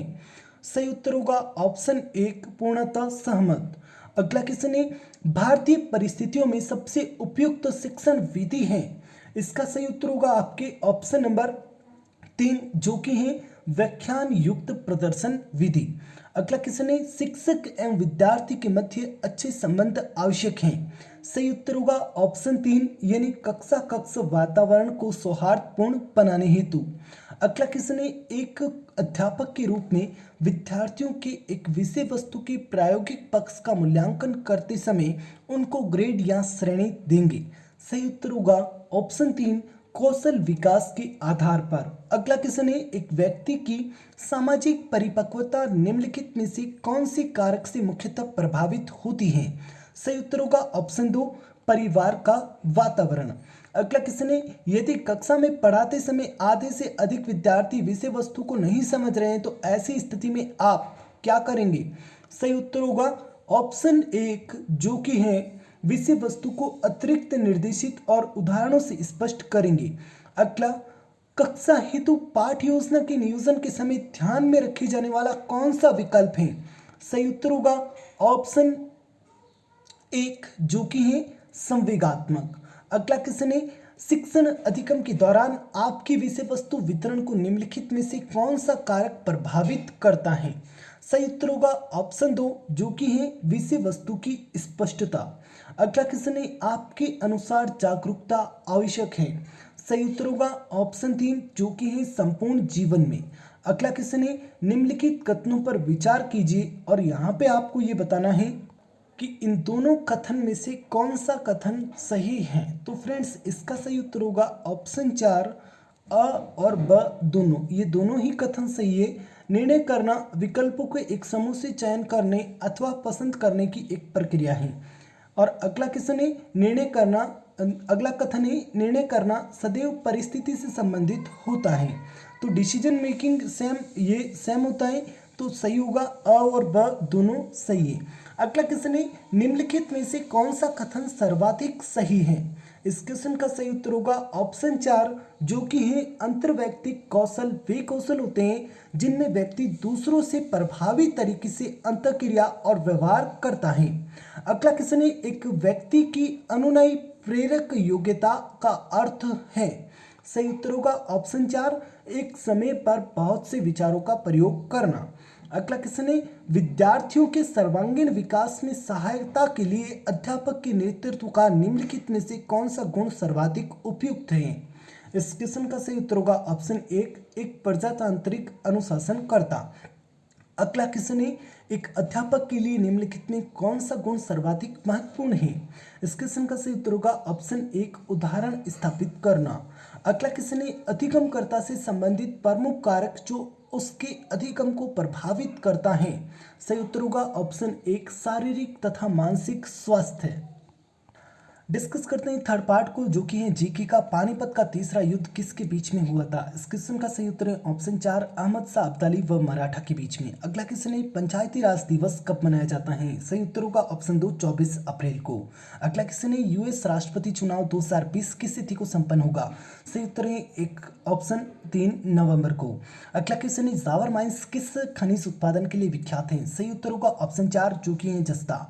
सही उत्तर होगा ऑप्शन 1, पूर्णतः सहमत। अगला क्वेश्चन है भारतीय परिस्थितियों में सबसे उपयुक्त शिक्षण विधि है। इसका सही उत्तर होगा आपके ऑप्शन नंबर 3, जो कि है व्याख्यान युक्त प्रदर्शन विधि। अगला क्वेश्चन है शिक्षक एवं विद्यार्थी के मध्य अच्छे संबंध आवश्यक हैं। सही उत्तर होगा ऑप्शन 3, यानी कक्षा कक्ष वातावरण को सौहार्दपूर्ण बनाने हेतु। अगला क्वेश्चन है एक अध्यापक के रूप में विद्यार्थियों के एक विषय वस्तु के प्रायोगिक पक्ष का मूल्यांकन करते समय उनको ग्रेड या श्रेणी देंगे। सही उत्तर होगा ऑप्शन 3, कौशल विकास के आधार पर। अगला क्वेश्चन है एक व्यक्ति की सामाजिक परिपक्वता निम्नलिखित में से कौन सी कारक से मुख्यतः प्रभावित होती है। सही उत्तर होगा ऑप्शन 2, परिवार का वातावरण। अगला क्वेश्चन है यदि कक्षा में पढ़ाते समय आधे से अधिक विद्यार्थी विषय वस्तु को नहीं समझ रहे हैं तो ऐसी स्थिति में आप क्या करेंगे। सही उत्तर होगा ऑप्शन 1, जो कि है विषय वस्तु को अतिरिक्त निर्देशित और उदाहरणों से स्पष्ट करेंगे। अगला कक्षा हेतु पाठ योजना के नियोजन के समय ध्यान में रखे जाने वाला कौन सा विकल्प है। सही उत्तर होगा ऑप्शन 1, जो कि है संवेगात्मक। अगला क्वेश्चन है शिक्षण अधिगम के दौरान आपकी विषय वस्तु वितरण को निम्नलिखित में से कौन सा कारक प्रभावित करता है। सही उत्तर होगा ऑप्शन 2, जो कि है विषय वस्तु की स्पष्टता। अगला क्वेश्चन है आपके अनुसार जागरूकता आवश्यक है। सही उत्तर होगा ऑप्शन 3, जो कि है संपूर्ण जीवन में। अगला क्वेश्चन है निम्नलिखित कथनों पर विचार कीजिए और यहाँ पे आपको ये बताना है कि इन दोनों कथन में से कौन सा कथन सही है। तो फ्रेंड्स इसका सही उत्तर होगा ऑप्शन 4, अ और ब दोनों, ये दोनों ही कथन सही है। निर्णय करना विकल्पों के एक समूह से चयन करने अथवा पसंद करने की एक प्रक्रिया है। और अगला क्वेश्चन है निर्णय करना, अगला कथन है निर्णय करना सदैव परिस्थिति से संबंधित होता है। तो डिसीजन मेकिंग सेम होता है, तो सही होगा अ और ब दोनों सही है। अगला क्वेश्चन है निम्नलिखित में से कौन सा कथन सर्वाधिक सही है। इस क्वेश्चन का सही उत्तर होगा ऑप्शन 4, जो कि है अंतर्वैयक्तिक कौशल वे कौशल होते हैं जिनमें व्यक्ति दूसरों से प्रभावी तरीके से अंतःक्रिया और व्यवहार करता है। अगला क्वेश्चन है एक व्यक्ति की अनुनयी प्रेरक योग्यता का अर्थ है। सही उत्तर होगा ऑप्शन 4, एक समय पर बहुत से विचारों का प्रयोग करना। अगला क्वेश्चन है विद्यार्थियों के सर्वांगीण विकास में सहायता के लिए अध्यापक के नेतृत्व का निम्नलिखित में से कौन सा गुण सर्वाधिक उपयुक्त है। इस क्वेश्चन का सही उत्तर होगा ऑप्शन 1, एक प्रजातांत्रिक अनुशासनकर्ता। अगला क्वेश्चन है एक अध्यापक के लिए निम्नलिखित में कौन सा गुण सर्वाधिक महत्वपूर्ण है। इस क्वेश्चन का सही उत्तर होगा ऑप्शन 1, उदाहरण स्थापित करना। अगला क्वेश्चन है अधिगमकर्ता से संबंधित प्रमुख कारक जो उसके अधिगम को प्रभावित करता है। सही उत्तर होगा ऑप्शन 1, शारीरिक तथा मानसिक स्वास्थ्य। डिस्कस करते हैं थर्ड पार्ट को, जो कि है जीके का पानीपत का तीसरा युद्ध किसके बीच में हुआ था। इस क्वेश्चन का सही उत्तर है ऑप्शन 4, अहमद शाह अब्दाली व मराठा के बीच में। अगला क्वेश्चन है पंचायती राज दिवस कब मनाया जाता है। सही उत्तर होगा ऑप्शन 2, 24 अप्रैल को। अगला क्वेश्चन है यूएस राष्ट्रपति चुनाव 2020 किस तिथि को संपन्न होगा। सही उत्तर है एक ऑप्शन 3 नवंबर को। अगला क्वेश्चन है जावर माइंस किस खनिज उत्पादन के लिए विख्यात है। सही उत्तर होगा ऑप्शन 4, जो कि है जस्ता।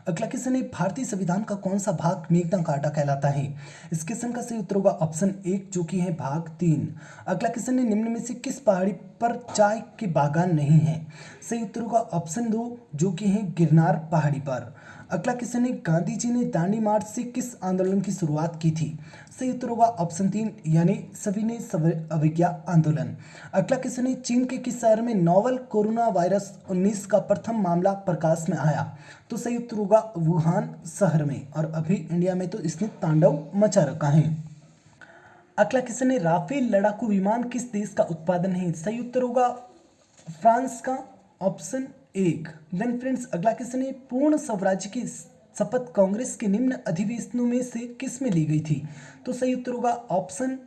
अगला क्वेश्चन है भारतीय संविधान का कौन सा भाग मेग्ना कार्टा कहलाता है। इस क्वेश्चन का सही उत्तर होगा ऑप्शन 1, जो कि है भाग 3। अगला क्वेश्चन है निम्न में से किस पहाड़ी पर चाय के बागान नहीं है। सही उत्तर होगा ऑप्शन 2, जो कि है गिरनार पहाड़ी पर। अगला क्वेश्चन है गांधी जी ने दांडी मार्च से किस आंदोलन की शुरुआत की थी। सही उत्तर होगा ऑप्शन 3, यानी सविनय अवज्ञा आंदोलन। अगला क्वेश्चन है चीन के किस शहर में नोवल कोरोना वायरस 19 का प्रथम मामला प्रकाश में आया। तो सही उत्तर होगा वुहान शहर में, और अभी इंडिया में तो इसने तांडव मचा रखा है। अगला क्वेश्चन है राफेल लड़ाकू विमान किस देश का उत्पादन है। सही उत्तर होगा फ्रांस का, ऑप्शन 1। देन फ्रेंड्स अगला क्वेश्चन है पूर्ण स्वराज्य की शपथ कांग्रेस के निम्न अधिवेशनों में से किस में ली गई थी। तो सही उत्तर होगा ऑप्शन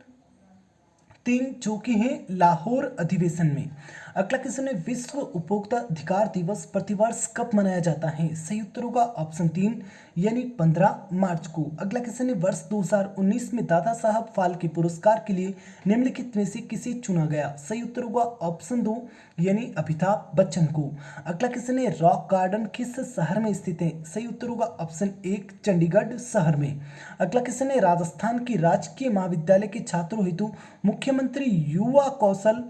3, जो कि है लाहौर अधिवेशन में। अगला क्वेश्चन है विश्व उपभोक्ता अधिकार दिवस प्रतिवर्ष कब मनाया जाता है। सही उत्तर होगा ऑप्शन 3, यानी 15 मार्च को। अगला क्वेश्चन है वर्ष 2019 में दादा साहब फाल्के पुरस्कार के लिए निम्नलिखित में से किसे चुना गया। सही उत्तर होगा ऑप्शन 2, यानी अमिताभ बच्चन को। अगला क्वेश्चन है रॉक गार्डन किस शहर में स्थित है। सही उत्तर होगा ऑप्शन 1, चंडीगढ़ शहर में। अगला क्वेश्चन है राजस्थान की राजकीय महाविद्यालय के छात्रों हेतु मुख्यमंत्री युवा कौशल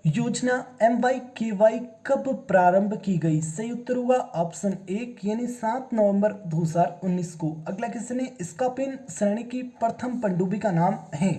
योजना MYKY कब प्रारंभ की गई। सही उत्तर होगा ऑप्शन 1, यानी 7 नवंबर 2019 को। अगला क्वेश्चन है स्कॉर्पियन श्रेणी की प्रथम पनडुब्बी का नाम है।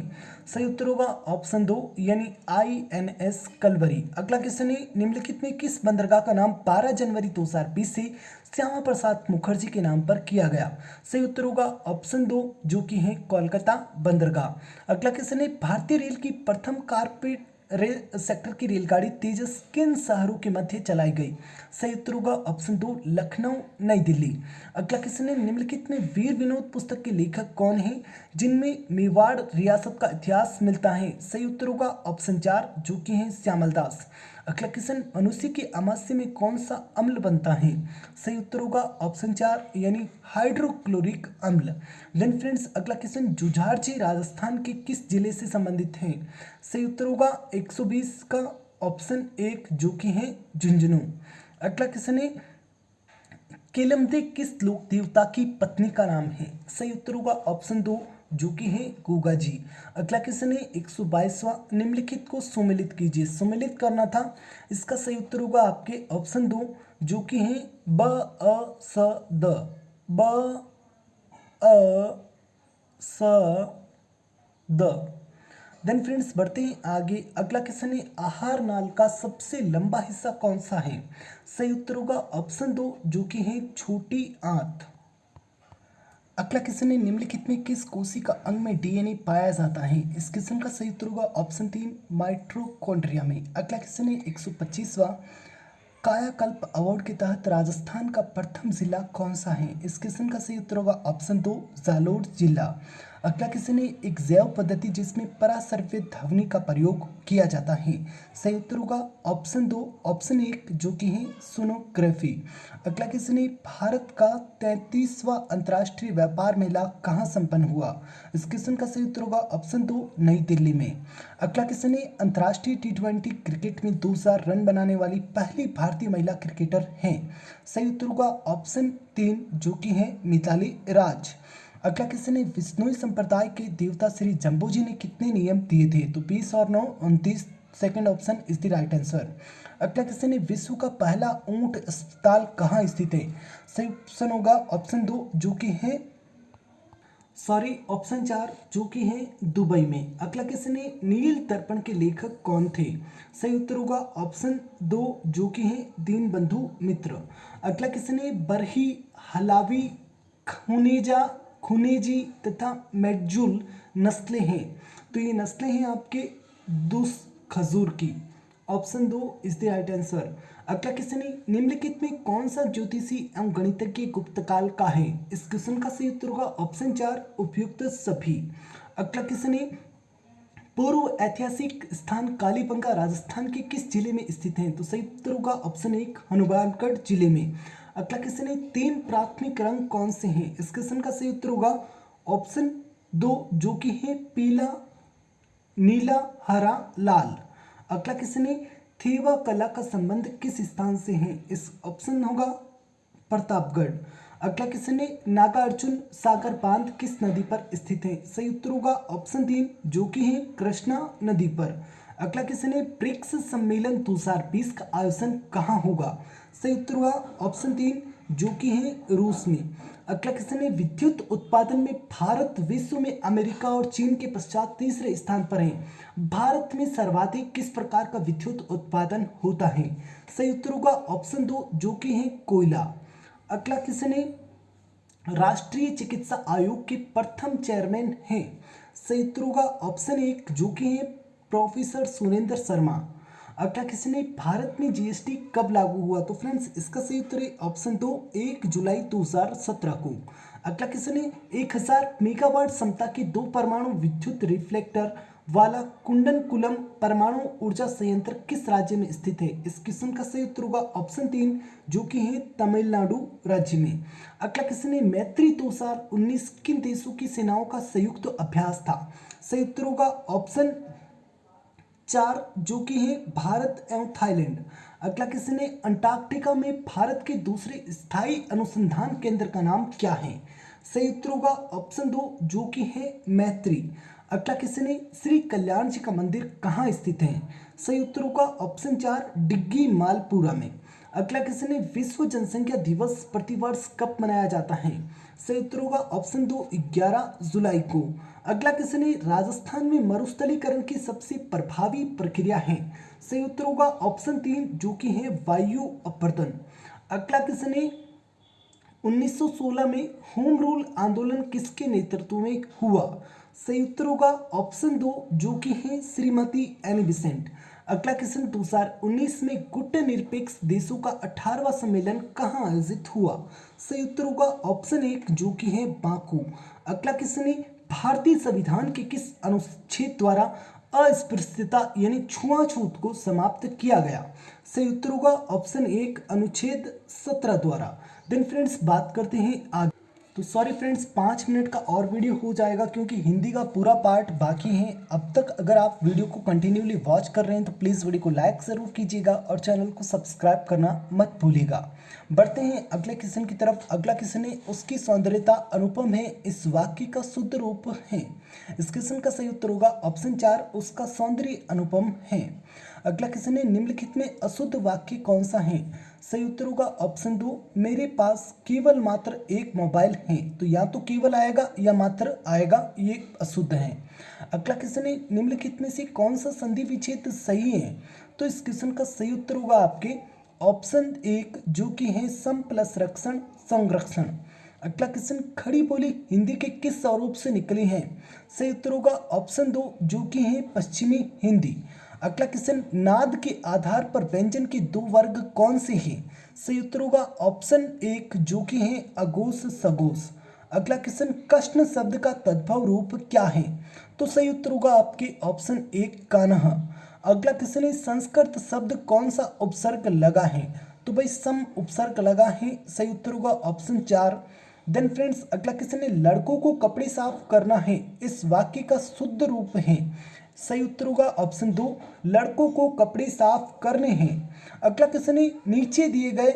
सही उत्तर होगा ऑप्शन 2, यानी INS कलवरी। अगला क्वेश्चन है निम्नलिखित में किस बंदरगाह का नाम 12 जनवरी 2020 से श्यामा प्रसाद मुखर्जी के नाम पर किया गया। सही उत्तर होगा ऑप्शन 2, जो कि है कोलकाता बंदरगाह। अगला क्वेश्चन है भारतीय रेल की प्रथम कारपेट रेल सेक्टर की रेलगाड़ी तेजस किन शहरों के मध्य चलाई गई। सही उत्तर होगा ऑप्शन 2, लखनऊ नई दिल्ली। अगला क्वेश्चन है निम्नलिखित में वीर विनोद पुस्तक के लेखक कौन हैं जिनमें मेवाड़ रियासत का इतिहास मिलता है। सही उत्तर होगा ऑप्शन 4, जो कि है श्यामल दास। अगला क्वेश्चन मनुष्य के आमाशय में कौन सा अम्ल बनता है। सही उत्तर होगा ऑप्शन 4, यानी हाइड्रोक्लोरिक अम्ल। देन फ्रेंड्स अगला क्वेश्चन जुझारजी राजस्थान के किस जिले से संबंधित है। सही उत्तर होगा 120 का ऑप्शन 1, जो कि है झुंझुनू। अगला क्वेश्चन है केलमदे किस लोक देवता की पत्नी का नाम है। सही उत्तर होगा ऑप्शन 2, जो कि है गोगा जी। अगला क्वेश्चन है 122वां निम्नलिखित को सुमेलित कीजिए। सुमेलित करना था, इसका सही उत्तर होगा आपके ऑप्शन 2, जो कि है ब अ स द। ब अ स द। देन फ्रेंड्स बढ़ते हैं आगे। अगला क्वेश्चन है आहार नाल का सबसे लंबा हिस्सा कौन सा है? सही उत्तर होगा ऑप्शन 2 जो कि है छोटी आंत। अगला क्वेश्चन है निम्नलिखित में किस कोशिका अंग में डीएनए पाया जाता है? इस क्वेश्चन का सही उत्तर होगा ऑप्शन 3 माइटोकॉन्ड्रिया में। अगला क्वेश्चन है 125वां कायाकल्प अवार्ड के तहत राजस्थान का प्रथम जिला कौन सा है? इस क्वेश्चन का सही उत्तर होगा ऑप्शन 2 जालोर जिला। अगला क्वेश्चन है एक जैव पद्धति जिसमें परासर्पित ध्वनि का प्रयोग किया जाता है। सही उत्तर होगा ऑप्शन 2 ऑप्शन 1 जो कि है सोनोग्राफी। अगला क्वेश्चन है भारत का 33वां अंतर्राष्ट्रीय व्यापार मेला कहाँ संपन्न हुआ? इस क्वेश्चन का सही उत्तर होगा ऑप्शन 2 नई दिल्ली में। अगला क्वेश्चन है अंतर्राष्ट्रीय T20 क्रिकेट में 2000 रन बनाने वाली पहली भारतीय महिला क्रिकेटर हैं? सही उत्तर होगा ऑप्शन 3 जो कि है मिताली राज। अगला क्वेश्चन है विष्णुई संप्रदाय के देवता श्री जम्बो जी ने कितने नियम दिए थे? तो 20 और 9 29। Second option is the right answer. अगला क्वेश्चन है विश्व का पहला ऊंट अस्पताल कहाँ स्थित है? सही ऑप्शन होगा ऑप्शन 2 जो कि है ऑप्शन 4 जो कि है दुबई में। अगला क्वेश्चन है नील दर्पण के लेखक कौन थे? सही उत्तर होगा ऑप्शन 2 जो कि है दीनबंधु मित्र। अगला क्वेश्चन है बरही, हलावी, खुनेजी तथा मेडजुल नस्लें हैं। तो ये नस्लें हैं आपके दुस खजूर की। Option 2 is the right answer. अगला क्वेश्चन है निम्नलिखित में कौन सा ज्योतिषी एवं गणितज्ञ गुप्त काल का है? इस क्वेश्चन का सही उत्तर होगा ऑप्शन 4 उपयुक्त सभी। अगला क्वेश्चन है पूर्व ऐतिहासिक स्थान कालीबंगा राजस्थान के किस जिले में स्थित है? तो सही उत्तर होगा ऑप्शन 1 हनुमानगढ़ जिले में। अगला क्वेश्चन है 3 प्राथमिक रंग कौन से हैं? इस क्वेश्चन का सही उत्तर होगा ऑप्शन 2 जो कि है पीला, नीला, हरा, लाल। अगला क्वेश्चन है थेवा कला का संबंध किस स्थान से है? इस ऑप्शन होगा प्रतापगढ़। अगला क्वेश्चन है नागार्जुन सागर बांध किस नदी पर स्थित है? सही उत्तर होगा ऑप्शन 3 जो कि है कृष्णा नदी पर। अगला क्वेश्चन है ब्रिक्स सम्मेलन 2020 का आयोजन कहाँ होगा? सही उत्तर होगा ऑप्शन 3 जो कि है रूस में। अगला क्वेश्चन है विद्युत उत्पादन में भारत विश्व में अमेरिका और चीन के पश्चात तीसरे स्थान पर है। भारत में सर्वाधिक किस प्रकार का विद्युत उत्पादन होता है? सही उत्तर होगा ऑप्शन 2 जो कि है कोयला। अगला क्वेश्चन है राष्ट्रीय चिकित्सा आयोग के प्रथम चेयरमैन हैं? सही उत्तर होगा ऑप्शन 1 जो कि है प्रोफेसर सुरेंद्र शर्मा। अगला क्वेश्चन है भारत में जीएसटी कब लागू हुआ? तो फ्रेंड्स इसका सही उत्तर है ऑप्शन 2 1 जुलाई 2017 को। अगला क्वेश्चन है 1000 मेगावाट क्षमता के 2 परमाणु विद्युत रिफ्लेक्टर वाला कुंडनकुलम परमाणु ऊर्जा संयंत्र किस राज्य में स्थित है? इस क्वेश्चन का सही उत्तर होगा ऑप्शन 3 जो कि है तमिलनाडु राज्य में। अगला क्वेश्चन है मैत्री 2019 किन देशों की सेनाओं का संयुक्त अभ्यास था? सही उत्तर होगा ऑप्शन 4 जो कि है भारत एवं थाईलैंड। अगला क्वेश्चन है अंटार्कटिका में भारत के दूसरे स्थायी अनुसंधान केंद्र का नाम क्या है? सही उत्तर होगा ऑप्शन 2 जो कि है मैत्री। अगला क्वेश्चन है श्री कल्याण जी का मंदिर कहाँ स्थित है? सही उत्तर होगा ऑप्शन 4 डिग्गी मालपुरा में। अगला क्वेश्चन है विश्व जनसंख्या दिवस प्रतिवर्ष कब मनाया जाता है? सही उत्तर होगा ऑप्शन 2 11 जुलाई को। अगला क्वेश्चन है राजस्थान में मरुस्थलीकरण की सबसे प्रभावी प्रक्रिया है? सही उत्तर होगा ऑप्शन 3 जो कि है वायु अपरदन। अगला क्वेश्चन है 1916 में होम रूल आंदोलन किसके नेतृत्व में हुआ? सही उत्तर होगा ऑप्शन 2 जो कि है श्रीमती एनी बेसेंट। अगला क्वेश्चन 2019 में गुटनिरपेक्ष देशों का 18वां सम्मेलन कहाँ आयोजित हुआ? सही उत्तर होगा ऑप्शन 1 जो कि है बाकू। अगला क्वेश्चन है भारतीय संविधान के किस अनुच्छेद द्वारा अस्पृश्यता यानी छुआछूत को समाप्त किया गया? सही उत्तर होगा ऑप्शन 1 अनुच्छेद 17 द्वारा। देन फ्रेंड्स बात करते हैं आगे। तो सॉरी फ्रेंड्स 5 मिनट का और वीडियो हो जाएगा क्योंकि हिंदी का पूरा पार्ट बाकी है। अब तक अगर आप वीडियो को कंटिन्यूली वॉच कर रहे हैं तो प्लीज़ वीडियो को लाइक ज़रूर कीजिएगा और चैनल को सब्सक्राइब करना मत भूलिएगा। बढ़ते हैं अगले क्वेश्चन की तरफ। अगला क्वेश्चन है उसकी सौंदर्यता अनुपम है इस वाक्य का शुद्ध रूप है? इस क्वेश्चन का सही उत्तर होगा ऑप्शन 4 उसका सौंदर्य अनुपम है। अगला क्वेश्चन है निम्नलिखित में अशुद्ध वाक्य कौन सा है? सही उत्तर होगा ऑप्शन 2, मेरे पास केवल मात्र एक मोबाइल है। तो या तो केवल आएगा या मात्र आएगा, ये अशुद्ध है। अगला क्वेश्चन है, निम्नलिखित में से कौन सा संधि विच्छेद सही है? तो इस क्वेश्चन का सही उत्तर होगा आपके ऑप्शन 1, जो कि है सम प्लस रक्षण संरक्षण। अगला क्वेश्चन, खड़ी बोली हिंदी के किस स्वरूप से निकली है? सही उत्तर होगा ऑप्शन 2, जो कि है पश्चिमी हिंदी। अगला क्वेश्चन, नाद के आधार पर व्यंजन के दो वर्ग कौन से हैं? सही उत्तर होगा ऑप्शन 1, जो कि है अघोष सघोष। अगला क्वेश्चन, कृष्ण शब्द का तद्भव रूप क्या है? तो सही उत्तर होगा आपके ऑप्शन 1, कान्हा। अगला क्वेश्चन है, संस्कृत शब्द कौन सा उपसर्ग लगा है? तो भाई सम उपसर्ग लगा है। सही उत्तर होगा ऑप्शन 4। देन फ्रेंड्स, अगला क्वेश्चन है, लड़कों को कपड़े साफ करना है, इस वाक्य का शुद्ध रूप है? सही उत्तर होगा ऑप्शन 2, लड़कों को कपड़े साफ करने हैं। अगला क्वेश्चन है, नीचे दिए गए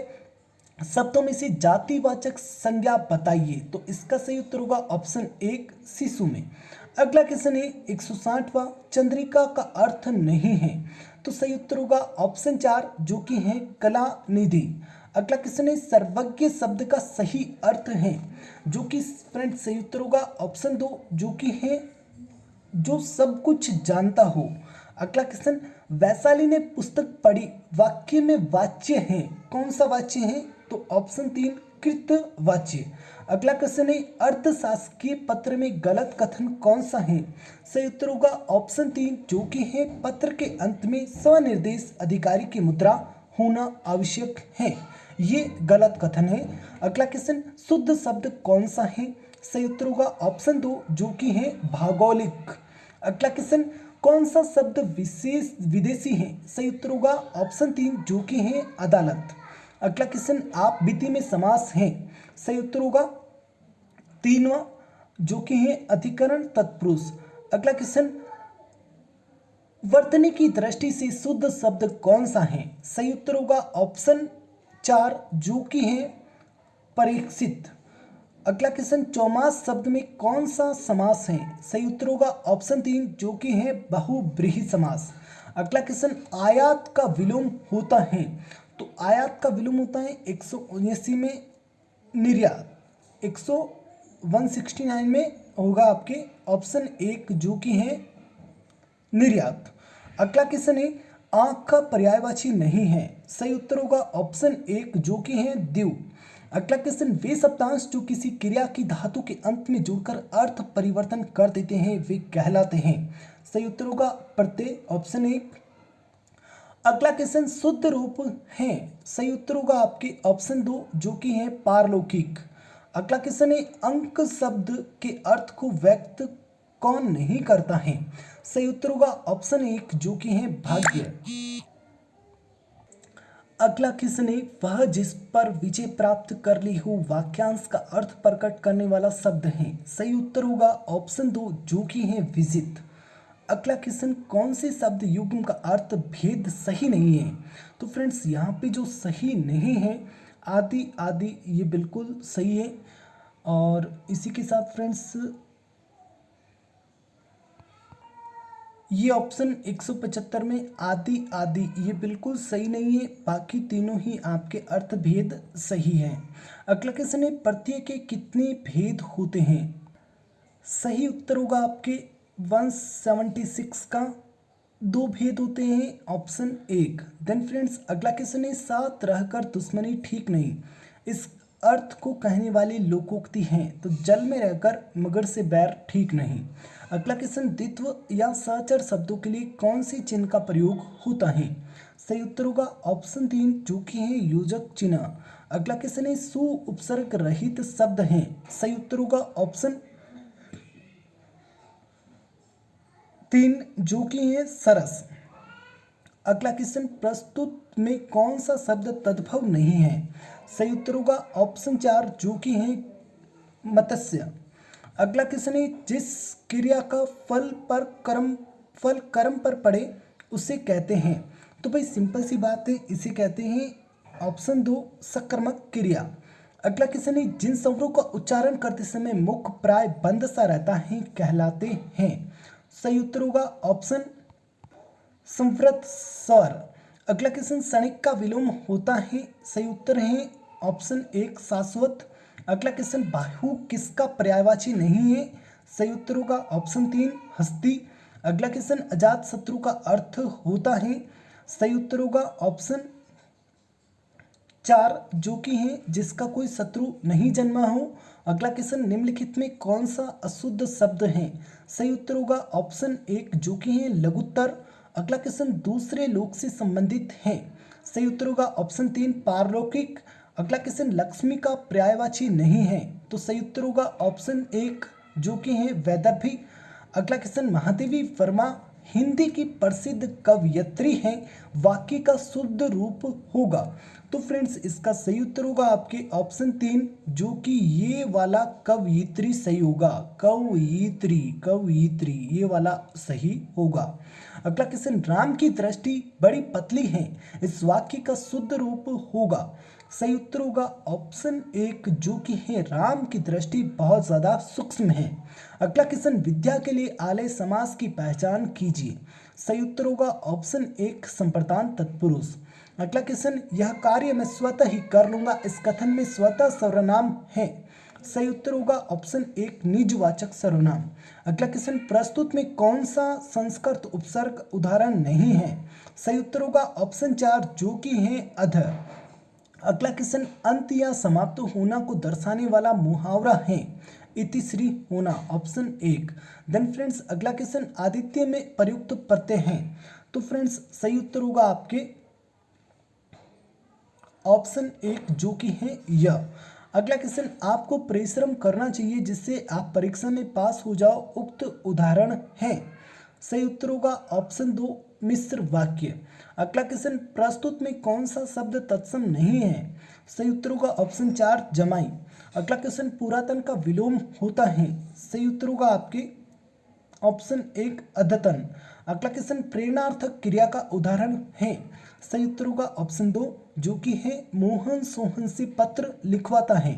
शब्दों में से जातिवाचक संज्ञा बताइए। तो इसका सही उत्तर होगा ऑप्शन 1, शिशु में। अगला क्वेश्चन है 160वां, चंद्रिका का अर्थ नहीं है। तो सही उत्तर होगा ऑप्शन 4, जो कि है कला निधि। अगला क्वेश्चन है, सर्वज्ञ शब्द का सही अर्थ है? जो कि फ्रेंड सही उत्तर होगा ऑप्शन 2, जो कि है जो सब कुछ जानता हो। अगला क्वेश्चन, वैशाली ने पुस्तक पढ़ी, वाक्य में वाच्य है, कौन सा वाच्य है? तो ऑप्शन 3, कृत वाच्य। अगला क्वेश्चन है, अर्थशास्त्रीय पत्र में गलत कथन कौन सा है? सही उत्तर होगा ऑप्शन 3, जो कि है पत्र के अंत में स्वनिर्देश अधिकारी की मुद्रा होना आवश्यक है, ये गलत कथन है। अगला क्वेश्चन, शुद्ध शब्द कौन सा है? सही उत्तर होगा ऑप्शन 2, जो कि है भौगोलिक। अगला क्वेश्चन, कौन सा शब्द विशेष विदेशी है? सही उत्तर होगा ऑप्शन 3, जो कि है अदालत। अगला क्वेश्चन, आप बीती में समास हैं? सही उत्तर होगा 3वां, जो कि है अधिकरण तत्पुरुष। अगला क्वेश्चन, वर्तनी की दृष्टि से शुद्ध शब्द कौन सा है? सही उत्तर होगा ऑप्शन 4, जो कि है परीक्षित। अगला क्वेश्चन, चौमास शब्द में कौन सा समास है? सही उत्तर होगा ऑप्शन 3, जो कि है बहुव्रीहि समास। अगला क्वेश्चन, आयात का विलोम होता है? तो आयात का विलोम होता है 179 में, निर्यात 169 में होगा आपके ऑप्शन 1, जो कि है निर्यात। अगला क्वेश्चन है, आंख का पर्यायवाची नहीं है? सही उत्तर होगा ऑप्शन 1, जो कि है द्यू। अगला क्वेश्चन, वे शब्दांश जो किसी क्रिया की धातु के अंत में जुड़कर अर्थ परिवर्तन कर देते हैं, वे कहलाते हैं? सही उत्तर होगा प्रत्यय, ऑप्शन 1। अगला क्वेश्चन, शुद्ध रूप है? सही उत्तर होगा आपके ऑप्शन 2, जो कि है पारलौकिक। अगला क्वेश्चन है, अंक शब्द के अर्थ को व्यक्त कौन नहीं करता है? सही उत्तर होगा ऑप्शन 1, जो कि है भाग्य। अगला क्वेश्चन है, वह जिस पर विजय प्राप्त कर ली हो वाक्यांश का अर्थ प्रकट करने वाला शब्द है? सही उत्तर होगा ऑप्शन 2, जो कि है विजित। अगला क्वेश्चन, कौन से शब्द युग्म का अर्थ भेद सही नहीं है? तो फ्रेंड्स, यहाँ पे जो सही नहीं है, आदि आदि, ये बिल्कुल सही है। और इसी के साथ फ्रेंड्स, ये ऑप्शन 175 में आदि आदि, ये बिल्कुल सही नहीं है, बाकी तीनों ही आपके अर्थभेद सही हैं। अगला क्वेश्चन है, प्रत्यय के कितने भेद होते हैं? सही उत्तर होगा आपके 176 का 2 भेद होते हैं, ऑप्शन 1। देन फ्रेंड्स, अगला क्वेश्चन है, साथ रहकर दुश्मनी ठीक नहीं, इस अर्थ को कहने वाली लोकोक्ति हैं? तो जल में रहकर मगर से बैर ठीक नहीं। अगला क्वेश्चन, द्वित्व या सहचर शब्दों के लिए कौन सी चिन्ह का प्रयोग होता है? सही उत्तर होगा ऑप्शन 3, जो कि है योजक चिन्ह। अगला क्वेश्चन है, सु उपसर्ग रहित शब्द हैं? सही उत्तर होगा ऑप्शन 3, जो कि है सरस। अगला क्वेश्चन, प्रस्तुत में कौन सा शब्द तद्भव नहीं है? सही उत्तर होगा ऑप्शन 4, जो कि है मत्स्य। अगला क्वेश्चन है, जिस क्रिया का फल कर्म पर पड़े उसे कहते हैं? तो भाई सिंपल सी बात है, इसे कहते हैं ऑप्शन 2, सकर्मक क्रिया। अगला क्वेश्चन है, जिन स्वरों का उच्चारण करते समय मुख प्राय बंद सा रहता है, कहलाते हैं? सही उत्तर होगा ऑप्शन संवृत स्वर। अगला क्वेश्चन, क्षणिक का विलोम होता है? सही उत्तर है ऑप्शन एक शाश्वत। अगला क्वेश्चन, बाहु किसका पर्यायवाची नहीं है? सही उत्तर होगा ऑप्शन तीन हस्ती। अगला क्वेश्चन, अजात शत्रु का अर्थ होता है? सही उत्तर होगा ऑप्शन चार, जो कि है जिसका कोई शत्रु नहीं जन्मा हो। अगला क्वेश्चन, निम्नलिखित में कौन सा अशुद्ध शब्द है? सही उत्तर होगा ऑप्शन एक, जो कि है लघुत्तर। अगला क्वेश्चन, दूसरे लोक से संबंधित है? सही उत्तर होगा ऑप्शन तीन पारलौकिक। अगला क्वेश्चन, लक्ष्मी का पर्यायवाची नहीं है? तो सही उत्तर होगा ऑप्शन एक, जो कि है वैदर्भी। अगला क्वेश्चन, महादेवी वर्मा हिंदी की प्रसिद्ध कवयित्री हैं, वाक्य का शुद्ध रूप होगा? तो फ्रेंड्स इसका सही उत्तर होगा आपके ऑप्शन तीन, जो कि ये वाला कवयित्री सही होगा। कवयित्री कवयित्री ये वाला सही होगा। अगला क्वेश्चन, राम की दृष्टि बड़ी पतली है, इस वाक्य का शुद्ध रूप होगा? सही उत्तर होगा ऑप्शन एक, जो कि है राम की दृष्टि बहुत ज्यादा सूक्ष्म है। अगला क्वेश्चन, विद्या के लिए आलय समास की पहचान कीजिए? सही उत्तर होगा ऑप्शन एक संप्रदान तत्पुरुष। अगला क्वेश्चन, यह कार्य मैं स्वतः ही कर लूंगा, इस कथन में स्वतः सर्वनाम है? सही उत्तर होगा ऑप्शन एक निजवाचक सर्वनाम। अगला क्वेश्चन, प्रस्तुत में कौन सा संस्कृत उपसर्ग उदाहरण नहीं है? सही उत्तर होगा ऑप्शन चार, जो कि है अध। अगला क्वेश्चन, अंत या समाप्त होना को दर्शाने वाला मुहावरा है? इतिश्री होना, ऑप्शन एक। देन फ्रेंड्स अगला क्वेश्चन, आदित्य में प्रयुक्त प्रत्यय हैं? तो फ्रेंड्स सही उत्तर होगा आपके ऑप्शन एक, जो कि है यह। अगला क्वेश्चन, आपको परिश्रम करना चाहिए जिससे आप परीक्षा में पास हो जाओ, उक्त उदाहरण है? सही उत्तर होगा ऑप्शन दो मिश्र वाक्य। अगला क्वेश्चन, प्रस्तुत में कौन सा शब्द तत्सम नहीं है? सही उत्तर होगा ऑप्शन चार जमाई। अगला क्वेश्चन, पुरातन का विलोम होता है? सही उत्तर होगा आपके ऑप्शन एक अद्यतन। अगला क्वेश्चन, प्रेरणार्थक क्रिया का उदाहरण है? सही उत्तर होगा ऑप्शन दो, जो कि है मोहन सोहन से पत्र लिखवाता है।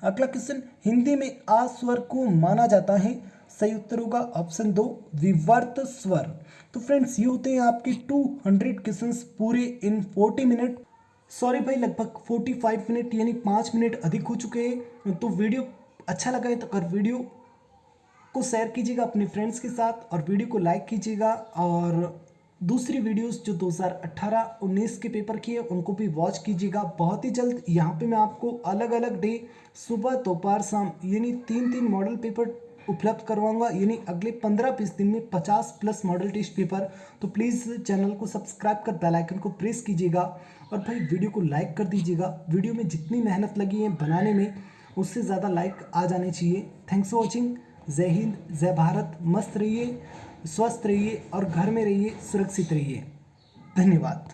अगला क्वेश्चन, हिंदी में आ स्वर को माना जाता है? सही उत्तर होगा ऑप्शन दो विवर्त स्वर। तो फ्रेंड्स ये होते हैं आपके 200 क्वेश्चंस पूरे इन 40 मिनट। सॉरी भाई, लगभग 45 मिनट यानी 5 मिनट अधिक हो चुके हैं। तो वीडियो अच्छा लगा है तो अगर वीडियो को शेयर कीजिएगा अपने फ्रेंड्स के साथ और वीडियो को लाइक कीजिएगा, और दूसरी वीडियोस जो 2018-19 के पेपर की है उनको भी वॉच कीजिएगा। बहुत ही जल्द यहाँ पे मैं आपको अलग अलग डे सुबह दोपहर शाम यानी 3-3 मॉडल पेपर उपलब्ध करवाऊंगा, यानी अगले 15-20 दिन में 50+ मॉडल टेस्ट पेपर। तो प्लीज़ चैनल को सब्सक्राइब कर बेल आइकन को प्रेस कीजिएगा और भाई वीडियो को लाइक कर दीजिएगा। वीडियो में जितनी मेहनत लगी है बनाने में उससे ज़्यादा लाइक आ जाने चाहिए। Thanks for watching. जय हिंद, जय भारत। मस्त रहिए, स्वस्थ रहिए और घर में रहिए, सुरक्षित रहिए। धन्यवाद।